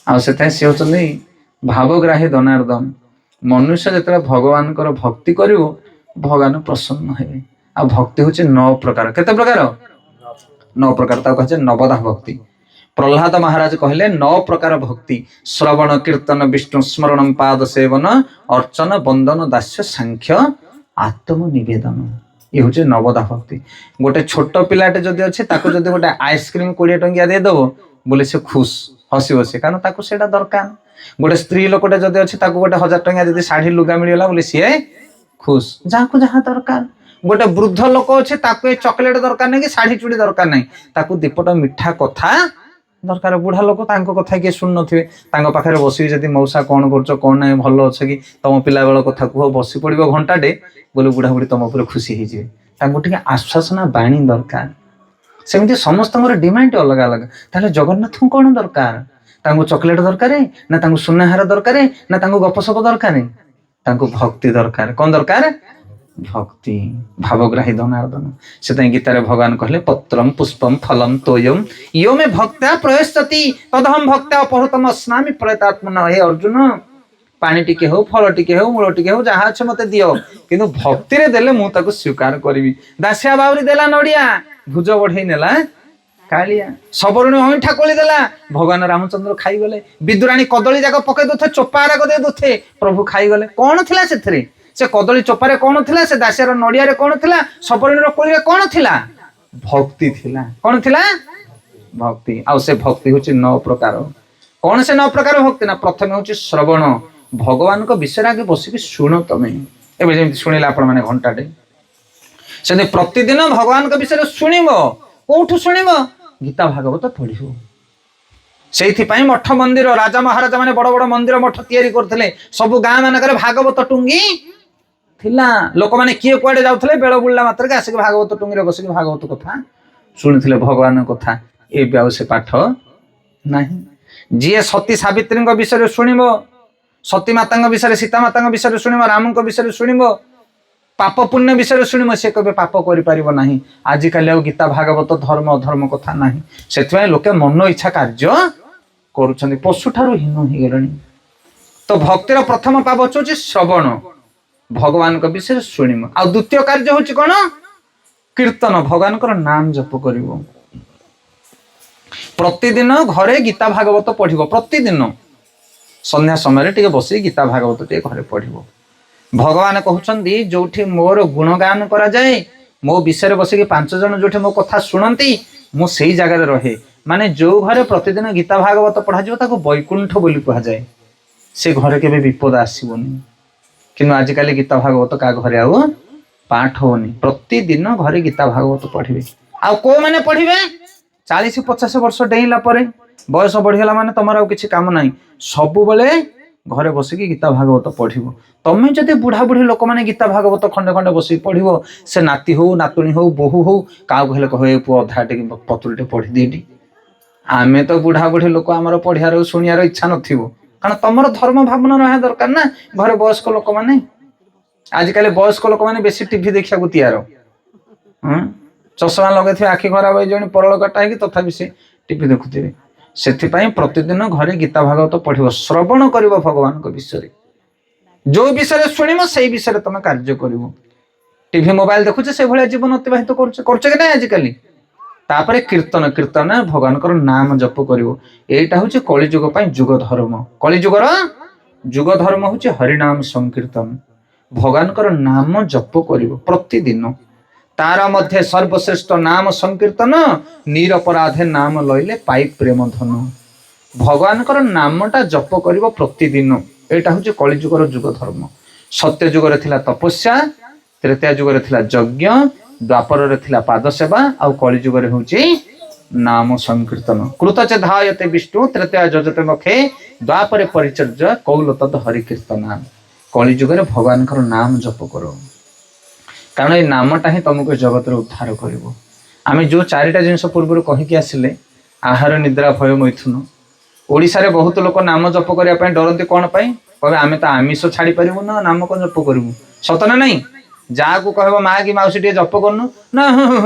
ଆଉ ସେଥିପାଇଁ ସେ ହଉଛନ୍ତି ଭାବଗ୍ରାହୀ ଧନାର୍ଦ୍ଦନ। ମନୁଷ୍ୟ ଯେତେବେଳେ ଭଗବାନଙ୍କର ଭକ୍ତି କରିବ, ଭଗବାନ ପ୍ରସନ୍ନ ହେବେ। ଆଉ ଭକ୍ତି ହଉଛି 9 ପ୍ରକାର। କେତେ ପ୍ରକାର? 9 ପ୍ରକାର। ତାକୁ କହୁଛେ ନବଧା ଭକ୍ତି। ପ୍ରହ୍ଲାଦ ମହାରାଜ କହିଲେ 9 ପ୍ରକାର ଭକ୍ତି: ଶ୍ରବଣ, କୀର୍ତ୍ତନ, ବିଷ୍ଣୁ ସ୍ମରଣ, ପାଦ ସେବନ, ଅର୍ଚ୍ଚନ, ବନ୍ଦନ, ଦାସ୍ୟ, ସାଂଖ୍ୟ, ଆତ୍ମ ନିବେଦନ। ଇଏ ହଉଛି ନବଧା ଭକ୍ତି। ଗୋଟେ ଛୋଟ ପିଲାଟେ ଯଦି ଅଛି, ତାକୁ ଯଦି ଗୋଟେ ଆଇସ୍କ୍ରିମ 20 ଟଙ୍କିଆ ଦେଇଦବ ବୋଲେ ସେ ଖୁସ, ହସିବ ସେ, କାରଣ ତାକୁ ସେଇଟା ଦରକାର। ଗୋଟେ ସ୍ତ୍ରୀ ଲୋକଟେ ଯଦି ଅଛି, ତାକୁ ଗୋଟେ 1000 ଟଙ୍କିଆ ଯଦି ଶାଢୀ ଲୁଗା ମିଳିଗଲା ବୋଲେ ସିଏ ଖୁସ, ଯାହାକୁ ଯାହା ଦରକାର। ଗୋଟେ ବୃଦ୍ଧ ଲୋକ ଅଛି, ତାକୁ ଏ ଚକୋଲେଟ ଦରକାର ନାହିଁ କି ଶାଢୀ ଚୁଡି ଦରକାର ନାହିଁ, ତାକୁ ଦୀପଟ ମିଠା କଥା ଦରକାର। ବୁଢା ଲୋକ, ତାଙ୍କ କଥା କିଏ ଶୁଣୁ ନଥିବେ, ତାଙ୍କ ପାଖରେ ବସିକି ଯଦି ମଉସା କଣ କରୁଛ, କଣ ନାହିଁ, ଭଲ ଅଛ କି, ତମ ପିଲା ବେଳ କଥା କୁହ, ବସି ପଡିବ ଘଣ୍ଟାଟେ ବୋଲେ ବୁଢା ବୁଢୀ ତମ ଉପରେ ଖୁସି ହେଇଯିବେ। ତାଙ୍କୁ ଟିକେ ଆଶ୍ୱାସନା ବାଣୀ ଦରକାର। ସେମିତି ସମସ୍ତଙ୍କର ଡିମାଣ୍ଡ ଅଲଗା ଅଲଗା। ତାହେଲେ ଜଗନ୍ନାଥଙ୍କୁ କଣ ଦରକାର? ତାଙ୍କୁ ଚକୋଲେଟ ଦରକାର, ନା ତାଙ୍କୁ ସୁନାହାର ଦରକାର, ନା ତାଙ୍କୁ ଗପସପ ଦରକାର? ତାଙ୍କୁ ଭକ୍ତି ଦରକାର। କଣ ଦରକାର? ଭକ୍ତି, ଭାବଗ୍ରାହୀ ଧନାର୍ଦନ। ସେଥିପାଇଁ ଗୀତାରେ ଭଗବାନ କହିଲେ ପତ୍ରಂ ପୁଷ୍ପମ ଫଲମ ତୋୟମ ୟୋ ମେ ଭକ୍ତ୍ୟା ପ୍ରୟଶ୍ଚତି ତଦହଂ ଭକ୍ତ୍ୟା ଅପହୃତମ ସ୍ନାମି ପ୍ରୟତାତ୍ମନ। ହେ ଅର୍ଜୁନ, ପାଣି ଟିକେ ହଉ, ଫଳ ଟିକେ ହଉ, ମୂଳ ଟିକେ ହଉ, ଯାହା ଅଛି ମତେ ଦିଅ, କିନ୍ତୁ ଭକ୍ତିରେ ଦେଲେ ମୁଁ ତାକୁ ସ୍ୱୀକାର କରିବି। ଦାସିଆ ବାଉରି ଦେଲା ନଡିଆ, ଭୁଜ ବଢେଇ ନେଲା କାଳିଆ। ସବରୁଣୀ ଅଇଁଠା କୋଳି ଦେଲା, ଭଗବାନ ରାମଚନ୍ଦ୍ର ଖାଇଗଲେ। ବିଦୁରାଣୀ କଦଳୀ ଯାକ ପକେଇ ଦଉथे, ଚୋପା ରାଗ ଦେଇ ଦଉथे, ପ୍ରଭୁ ଖାଇଗଲେ। କଣ ଥିଲା ସେଥିରେ? ସେ କଦଳୀ ଚୋପାରେ କଣ ଥିଲା? ସେ ଦାସିଆର ନଡିଆରେ କଣ ଥିଲା? ସବରୁଣୀର କୋଳିରେ କଣ ଥିଲା? ଭକ୍ତି ଥିଲା। କଣ ଥିଲା? ଭକ୍ତି। ଆଉ ସେ ଭକ୍ତି ହଉଛି 9 ପ୍ରକାର। କଣ ସେ 9 ପ୍ରକାର ଭକ୍ତି? ନା ପ୍ରଥମେ ହଉଛି ଶ୍ରବଣ, ଭଗବାନଙ୍କ ବିଷୟରେ ଆଗେ ବସିକି ଶୁଣ। ତମେ ଏବେ ଯେମିତି ଶୁଣିଲା ଆପଣ ମାନେ ଘଣ୍ଟାଟେ, ସେମିତି ପ୍ରତିଦିନ ଭଗବାନଙ୍କ ବିଷୟରେ ଶୁଣିବ। କୋଉଠୁ ଶୁଣିବ? ଗୀତା ଭାଗବତ ପଢିବ। ସେଇଥିପାଇଁ ମଠ ମନ୍ଦିର, ରାଜା ମହାରାଜା ମାନେ ବଡ ବଡ ମନ୍ଦିର ମଠ ତିଆରି କରୁଥିଲେ। ସବୁ ଗାଁ ମାନଙ୍କରେ ଭାଗବତ ଟୁଙ୍ଗି ଥିଲା। ଲୋକମାନେ କିଏ କୁଆଡେ ଯାଉଥିଲେ, ବେଳ ବୁଲିଲା ମାତ୍ରକେ ଆସିକି ଭାଗବତ ଟୁଙ୍ଗିରେ ବସିକି ଭାଗବତ କଥା ଶୁଣୁଥିଲେ, ଭଗବାନଙ୍କ କଥା। ଏବେ ଆଉ ସେ ପାଠ ନାହିଁ। ଯିଏ ସତୀ ସାବିତ୍ରୀଙ୍କ ବିଷୟରେ ଶୁଣିବ, ସତୀ ମାତାଙ୍କ ବିଷୟରେ, ସୀତା ମାତାଙ୍କ ବିଷୟରେ ଶୁଣିବ, ରାମଙ୍କ ବିଷୟରେ ଶୁଣିବ, ପାପ ପୁଣ୍ୟ ବିଷୟରେ ଶୁଣିବ, ସେ କେବେ ପାପ କରିପାରିବ ନାହିଁ। ଆଜିକାଲି ଆଉ ଗୀତା ଭାଗବତ ଧର୍ମ ଅଧର୍ମ କଥା ନାହିଁ। ସେଥିପାଇଁ ଲୋକେ ମନ ଇଚ୍ଛା କାର୍ଯ୍ୟ କରୁଛନ୍ତି, ପଶୁଠାରୁ ହୀନ ହେଇଗଲେଣି। ତ ଭକ୍ତିର ପ୍ରଥମ ପାବଚ ହଉଛି ଶ୍ରବଣ, ଭଗବାନଙ୍କ ବିଷୟରେ ଶୁଣିବ। ଆଉ ଦ୍ୱିତୀୟ କାର୍ଯ୍ୟ ହଉଛି କଣ? କୀର୍ତ୍ତନ, ଭଗବାନଙ୍କର ନାମ ଜପ କରିବ। ପ୍ରତିଦିନ ଘରେ ଗୀତା ଭାଗବତ ପଢିବ। ପ୍ରତିଦିନ ସନ୍ଧ୍ୟା ସମୟରେ ଟିକେ ବସି ଗୀତା ଭାଗବତ ଟିକେ ଘରେ ପଢିବ। ଭଗବାନ କହୁଛନ୍ତି ଯୋଉଠି ମୋର ଗୁଣଗାନ କରାଯାଏ, ମୋ ବିଷୟରେ ବସିକି 5 ଜଣ ଯୋଉଠି ମୋ କଥା ଶୁଣନ୍ତି, ମୁଁ ସେଇ ଜାଗାରେ ରହେ। ମାନେ ଯୋଉ ଘରେ ପ୍ରତିଦିନ ଗୀତା ଭାଗବତ ପଢାଯିବ ତାକୁ ବୈକୁଣ୍ଠ ବୋଲି କୁହାଯାଏ। ସେ ଘରେ କେବେ ବିପଦ ଆସିବନି। କିନ୍ତୁ ଆଜିକାଲି ଗୀତା ଭାଗବତ କାହା ଘରେ ଆଉ ପାଠ ହଉନି। ପ୍ରତିଦିନ ଘରେ ଗୀତା ଭାଗବତ ପଢିବେ। ଆଉ କୋଉମାନେ ପଢିବେ? 40-50 ବର୍ଷ ଡେଇଁଲା ପରେ, ବୟସ ବଢିଗଲା ମାନେ ତମର ଆଉ କିଛି କାମ ନାହିଁ, ସବୁବେଳେ ଘରେ ବସିକି ଗୀତା ଭାଗବତ ପଢିବ। ତମେ ଯଦି ବୁଢା ବୁଢୀ ଲୋକମାନେ ଗୀତା ଭାଗବତ ଖଣ୍ଡେ ଖଣ୍ଡେ ବସିକି ପଢିବ, ସେ ନାତି ହଉ, ନାତୁଣୀ ହଉ, ବୋହୁ ହଉ, କାହାକୁ ହେଲେ କହିବ ଏ ପୁଅ ଅଧା ଟିକେ ପତ୍ରଟେ ପଢିଦିଏଟି। ଆମେ ତ ବୁଢା ବୁଢୀ ଲୋକ, ଆମର ପଢିବାର ଶୁଣିବାର ଇଚ୍ଛା ନଥିବ, କାରଣ ତମର ଧର୍ମ ଭାବନା ରହିବା ଦରକାର ନା। ଘରେ ବୟସ୍କ ଲୋକମାନେ, ଆଜିକାଲି ବୟସ୍କ ଲୋକମାନେ ବେଶୀ ଟିଭି ଦେଖିବାକୁ ତିଆର। ଚଷମା ଲଗେଇଥିବେ, ଆଖି ଖରାପ ହେଇଯିବଣି, ପରଳ କାଟା ହେଇକି, ତଥାପି ସେ ଟିଭି ଦେଖୁଥିବେ। ସେଥିପାଇଁ ପ୍ରତିଦିନ ଘରେ ଗୀତା ଭାଗବତ ପଢିବ, ଶ୍ରବଣ କରିବ ଭଗବାନଙ୍କ ବିଷୟରେ। ଯୋଉ ବିଷୟରେ ଶୁଣିବ ସେଇ ବିଷୟରେ ତମେ କାର୍ଯ୍ୟ କରିବ। ଟିଭି ମୋବାଇଲ ଦେଖୁଛେ, ସେଇଭଳିଆ ଜୀବନ ଅତିବାହିତ କରୁଛେ କି ନାହିଁ ଆଜିକାଲି? ତାପରେ କୀର୍ତ୍ତନ, କୀର୍ତ୍ତନ ଭଗବାନଙ୍କର ନାମ ଜପ କରିବ। ଏଇଟା ହଉଛି କଳିଯୁଗ ପାଇଁ ଯୁଗ ଧର୍ମ। କଳିଯୁଗର ଯୁଗ ଧର୍ମ ହଉଛି ହରିନାମ ସଂକୀର୍ତ୍ତନ। ଭଗବାନଙ୍କର ନାମ ଜପ କରିବ ପ୍ରତିଦିନ। ତାର ମଧ୍ୟ ସର୍ବଶ୍ରେଷ୍ଠ ନାମ ସଂକୀର୍ତ୍ତନ, ନିରପରାଧେ ନାମ ଲଇଲେ ପାଇ ପ୍ରେମ ଧନ। ଭଗବାନଙ୍କର ନାମଟା ଜପ କରିବ ପ୍ରତିଦିନ। ଏଇଟା ହଉଛି କଳିଯୁଗର ଯୁଗ ଧର୍ମ। ସତ୍ୟ ଯୁଗରେ ଥିଲା ତପସ୍ୟା, ତ୍ରେତୟା ଯୁଗରେ ଥିଲା ଯଜ୍ଞ, ଦ୍ୱାପରରେ ଥିଲା ପାଦ ସେବା, ଆଉ କଳି ଯୁଗରେ ହଉଛି ନାମ ସଂକୀର୍ତ୍ତନ। କୃତଚେଧାୟତେ ବିଷ୍ଣୁ ତ୍ରେତୟା ଯଜତେ ମଖେ, ଦ୍ୱାପରେ ପରିଚର୍ଯ୍ୟା କୌଲ ତଦ ହରି କୀର୍ତ୍ତନା। କଳି ଯୁଗରେ ଭଗବାନଙ୍କର ନାମ ଜପ କର, କାରଣ ଏଇ ନାମଟା ହିଁ ତମକୁ ଜଗତରେ ଉଦ୍ଧାର କରିବ। ଆମେ ଯୋଉ 4ଟା ଜିନିଷ ପୂର୍ବରୁ କହିକି ଆସିଲେ, ଆହାର, ନିଦ୍ରା, ଭୟ, ମୈଥୁନ, ଓଡ଼ିଶାରେ ବହୁତ ଲୋକ ନାମ ଜପ କରିବା ପାଇଁ ଡରନ୍ତି। କଣ ପାଇଁ? କହିବେ ଆମେ ତ ଆମିଷ ଛାଡି ପାରିବୁ ନା, ନାମ କଣ ଜପ କରିବୁ? ସତ ନା ନାଇଁ? ଯାହାକୁ କହିବ ମା କି ମାଉସୀ ଟିକେ ଜପ କରୁନୁ ନା,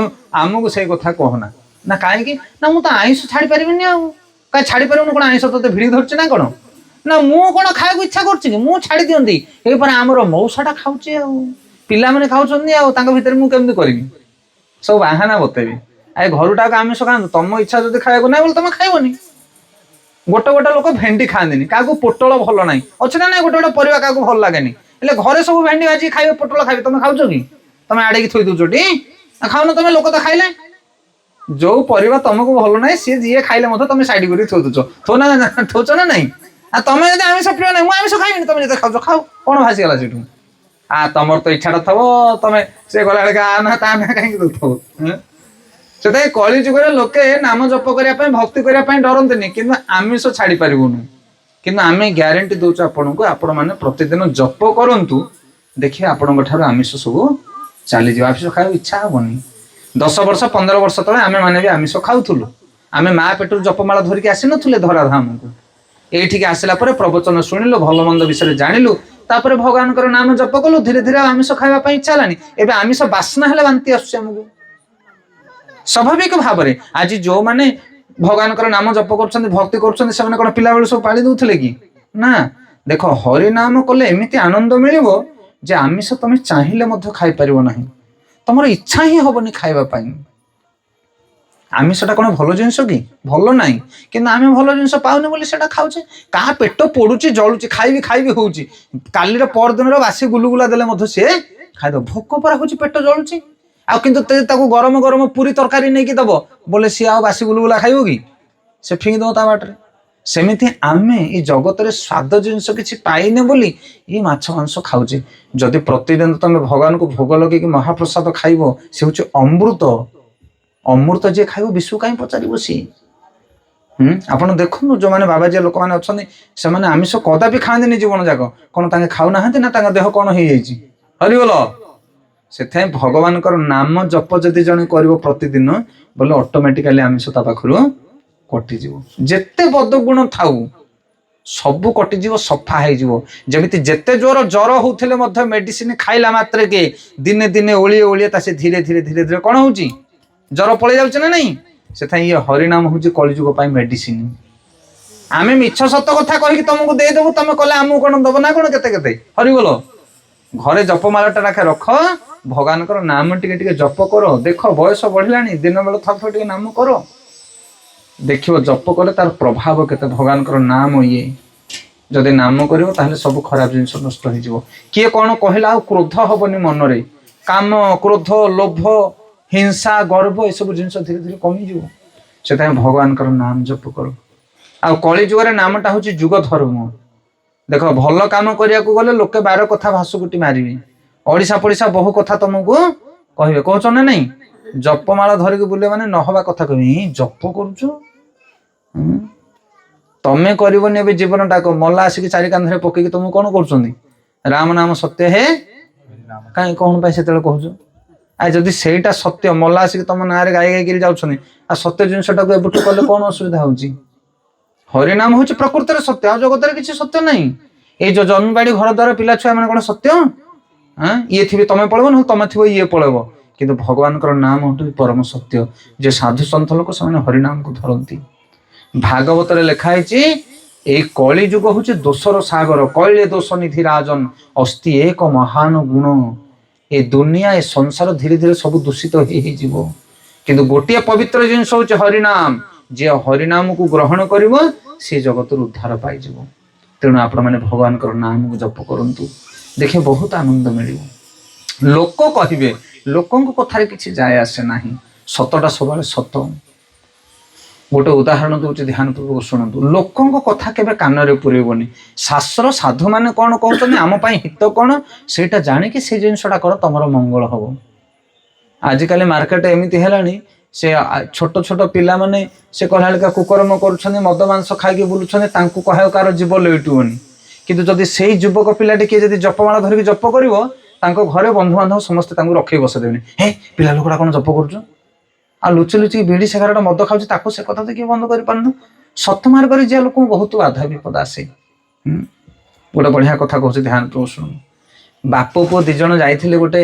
ଆମକୁ ସେଇ କଥା କହନା। ନା କାହିଁକି? ନା ମୁଁ ତ ଆଇଁଷ ଛାଡି ପାରିବିନି। ଆଉ କାହିଁ ଛାଡି ପାରିବୁନି? କଣ ଆଇଁଷ ତତେ ଭିଡି ଧରୁଛି ନା କଣ? ନା ମୁଁ କଣ ଖାଇବାକୁ ଇଚ୍ଛା କରୁଛି କି? ମୁଁ ଛାଡି ଦିଅନ୍ତି। ଏଇପରେ ଆମର ମଉସାଟା ଖାଉଛି, ଆଉ ପିଲାମାନେ ଖାଉଛନ୍ତି, ଆଉ ତାଙ୍କ ଭିତରେ ମୁଁ କେମିତି କରିବି? ସବୁ ବାହାନା ବତେଇବି। ଆରେ ଘରୁଟାକୁ ଆମିଷ ଖାଆନ୍ତୁ, ତମ ଇଚ୍ଛା ଯଦି ଖାଇବାକୁ ନାହିଁ ବୋଲି ତମେ ଖାଇବନି। ଗୋଟେ ଗୋଟେ ଲୋକ ଭେଣ୍ଡି ଖାଆନ୍ତିନି, କାହାକୁ ପୋଟଳ ଭଲ ନାହିଁ, ଅଛି ନା ନାଇଁ? ଗୋଟେ ଗୋଟେ ପରିବା କାହାକୁ ଭଲ ଲାଗେନି, ହେଲେ ଘରେ ସବୁ ଭେଣ୍ଡି ଭାଜି ଖାଇବେ, ପୋଟଳ ଖାଇବେ, ତମେ ଖାଉଛ କି? ତମେ ଆଡେଇକି ଥୋଇ ଦଉଛ ଟି? ଖାଉନ ତମେ, ଲୋକ ତ ଖାଇଲେ। ଯୋଉ ପରିବା ତମକୁ ଭଲ ନାହିଁ, ସିଏ ଯିଏ ଖାଇଲେ ମଧ୍ୟ ତମେ ସାଇଡ କରିକି ଥୋଇ ଦଉଛ। ଥୋଉଛ ନା ନାଇଁ? ଆଉ ତମେ ଯଦି ଆମିଷ ପ୍ରିୟ ନାହିଁ, ମୁଁ ଆମିଷ ଖାଇବିନି, ତମେ ଯେତେ ଖାଉଛ ଖାଉ, କଣ ଭାସିଗଲା ସେଇଠୁ? ତମର ତ ଇଚ୍ଛାଟା ଥବ, ତମେ ସେ ଗଲାବେଳେ ନା ତା ନା କାହିଁକି ଦଉଥିବ? ସେଥିପାଇଁ କଳି ଯୁଗରେ ଲୋକେ ନାମ ଜପ କରିବା ପାଇଁ, ଭକ୍ତି କରିବା ପାଇଁ ଡରନ୍ତିନି, କିନ୍ତୁ ଆମିଷ ଛାଡି ପାରିବୁନି। କିନ୍ତୁ ଆମେ ଗ୍ୟାରେଣ୍ଟି ଦଉଛୁ ଆପଣଙ୍କୁ, ଆପଣ ମାନେ ପ୍ରତିଦିନ ଜପ କରନ୍ତୁ, ଦେଖିବେ ଆପଣଙ୍କ ଠାରୁ ଆମିଷ ସବୁ ଚାଲିଯିବ। ଆମିଷ ଖାଇବାକୁ ଇଚ୍ଛା ହବନି। 10 ବର୍ଷ 15 ବର୍ଷ ତଳେ ଆମେ ମାନେ ବି ଆମିଷ ଖାଉଥିଲୁ। ଆମେ ମା ପେଟରୁ ଜପମାଳ ଧରିକି ଆସିନଥିଲେ ଧରାଧାମକୁ। ଏଇଠିକି ଆସିଲା ପରେ ପ୍ରବଚନ ଶୁଣିଲୁ, ଭଲ ମନ୍ଦ ବିଷୟରେ ଜାଣିଲୁ, तापर भगवान नाम जप कलु धीरे धीरे आमिष खावा इच्छा है एवं आमिष बास्ना है बांति आमको स्वाभाविक भाव में आज जो मैंने भगवान नाम जप कर भक्ति कर पिला बेलू सब पाली दौले कि ना देख हरि नाम कले एमती आनंद मिल जे आमिष तुम चाहिए खाई पार ना तुम इच्छा ही हेनी खावाई आमिषटा कौन भल जिनस कि भल ना कि आम भल जिन पाने बोली खाऊे क्या पेट पड़ुची जलुची खाइबी खाइबी हूँ कालीर परदिन बासी गुलुगुला देले सी खाद भोक परा हूँ पेट जलुची आउ गरम गरम पूरी तरकारी नहीं दब बोले सी आ बासी गुलुगुला खाइब कि से फिंगी दब ता बाटे सेमिति आमे ये जगत रे स्वाद जिनस किसी पाइने बोली ये माछ मांस खाऊे जदि प्रतिदिन तुम भगवान को भोग लगे महाप्रसाद खाइब से हूँ अमृत अमृत जी खाइब विश्व कहीं पचार सी आपड़ देखो जो मैंने बाबाजी लोक मैंने अच्छा से आमिष कदापि खाते जीवन जाक कौन तांगे खाऊना ना देह कौन हो हरिबोल से भगवान नाम जप जदि जन कर प्रतिदिन बोले ऑटोमेटिकली आमिष ता पाखु कटिज जेते बदगुण थाऊ सबू कटिज सफा होमती जेते जोर जर होते मेडिसिन खाइला मात्र के दिने दिने ओलिए ओलिए से धीरे धीरे धीरे धीरे कौन हो जर पलि जाऊे ना नहीं से ये हरिनाम हूँ कलिजुग मेडिसिन आम मिछ सत कथा कहीकि तुमको देदेबू तुम कले आमको कौन दब ना कौन के हरिबोल घरे जपमालाटा राखे रख भगवान नाम टिके जप कर देख बयस बढ़ला दिन बेल थर टे नाम कर देख जप कले तार प्रभाव केते भगवान नाम ये जदि नाम कर सब खराब जिन नष्ट हो किए कौन कहला क्रोध हेनी मन रे काम क्रोध लोभ हिंसा गर्व ये सब जिन धीरे धीरे कमिज से भगवान नाम जप कर आ कली जुगे नामटा हूँ जुग धर्म देख भल कम करने गले लोके 12 कथा भासुकुटी मारे ओडिशा पड़िशा बहु कथा तुमको कहे कहन ना नहीं जपमाला धरिक बुले मैंने नहवा कथा कह जप कर तमें कर जीवन टाक मला आसिक चारि कांधे पकईकि तुम कौन कर राम नाम सत्य है कहीं कौन पाई से कहूँ आ जदि सेटा सत्य मला आसिक तुम ना गाई गाई जाऊँ आ सत्य जिनटा को एबठू कले कौन असुविधा हो हरिनाम हूँ प्रकृति में सत्य आ जगत किसी सत्य नहीं ये जो जमीबाड़ी घर द्वार पिला छुआ मैंने कौन सत्य ये थी तुम पड़ब ना तुम थी ये पड़ब किंतु भगवान नाम हूँ परम सत्य जे साधु सन्थ लोक से हरिनाम को धरती भागवत लिखाई ए कली जुग हूँ दोषर सागर कैले दोष निधि राजन अस्ति एक महान गुण ए दुनिया ए संसार धीरे धीरे सब दूषित हो किंतु गोटे पवित्र जिनस हूँ हरिनाम जे हरिनाम को ग्रहण करिवो से जगत उद्धार पाइज तेणु आपण मैंने भगवान नाम को जप करूँ देखे बहुत आनंद मिल लोक कहे लोकों कथार किसी जाए आसे ना सतटा सब सत गोटे उदाहरण दूसरी ध्यान पूर्वक शुणु लोकों कथा के कान में पुरेबनी शास्त्र साधु मैंने कौन कहते आम हित कौन से जाणिकी से जिनसा कर तुम मंगल हम आजिकल मार्केट एमती है से छोट छोट पिला माने से कहला कुकर्म कर मद मांस खाई बुलूं कह कार जीव लुटुनि किंतु जदि से युवक पिलाटी किए जब जपमाला धरिक जप कर घरे बंधु बांधव समस्त रखे बसदेनि हे पिला लोकटा कौन जप कर लुचि लुचि बीड़ी सिगारेट मद खाऊ से कथा तो किए बंद कर पारन सत मार्ग जी लोक बहुत बाधा विपद आसे गोटे बढ़िया कथा कहूँ ध्यान तो शुणु बाप पुओ दिज जाते गोटे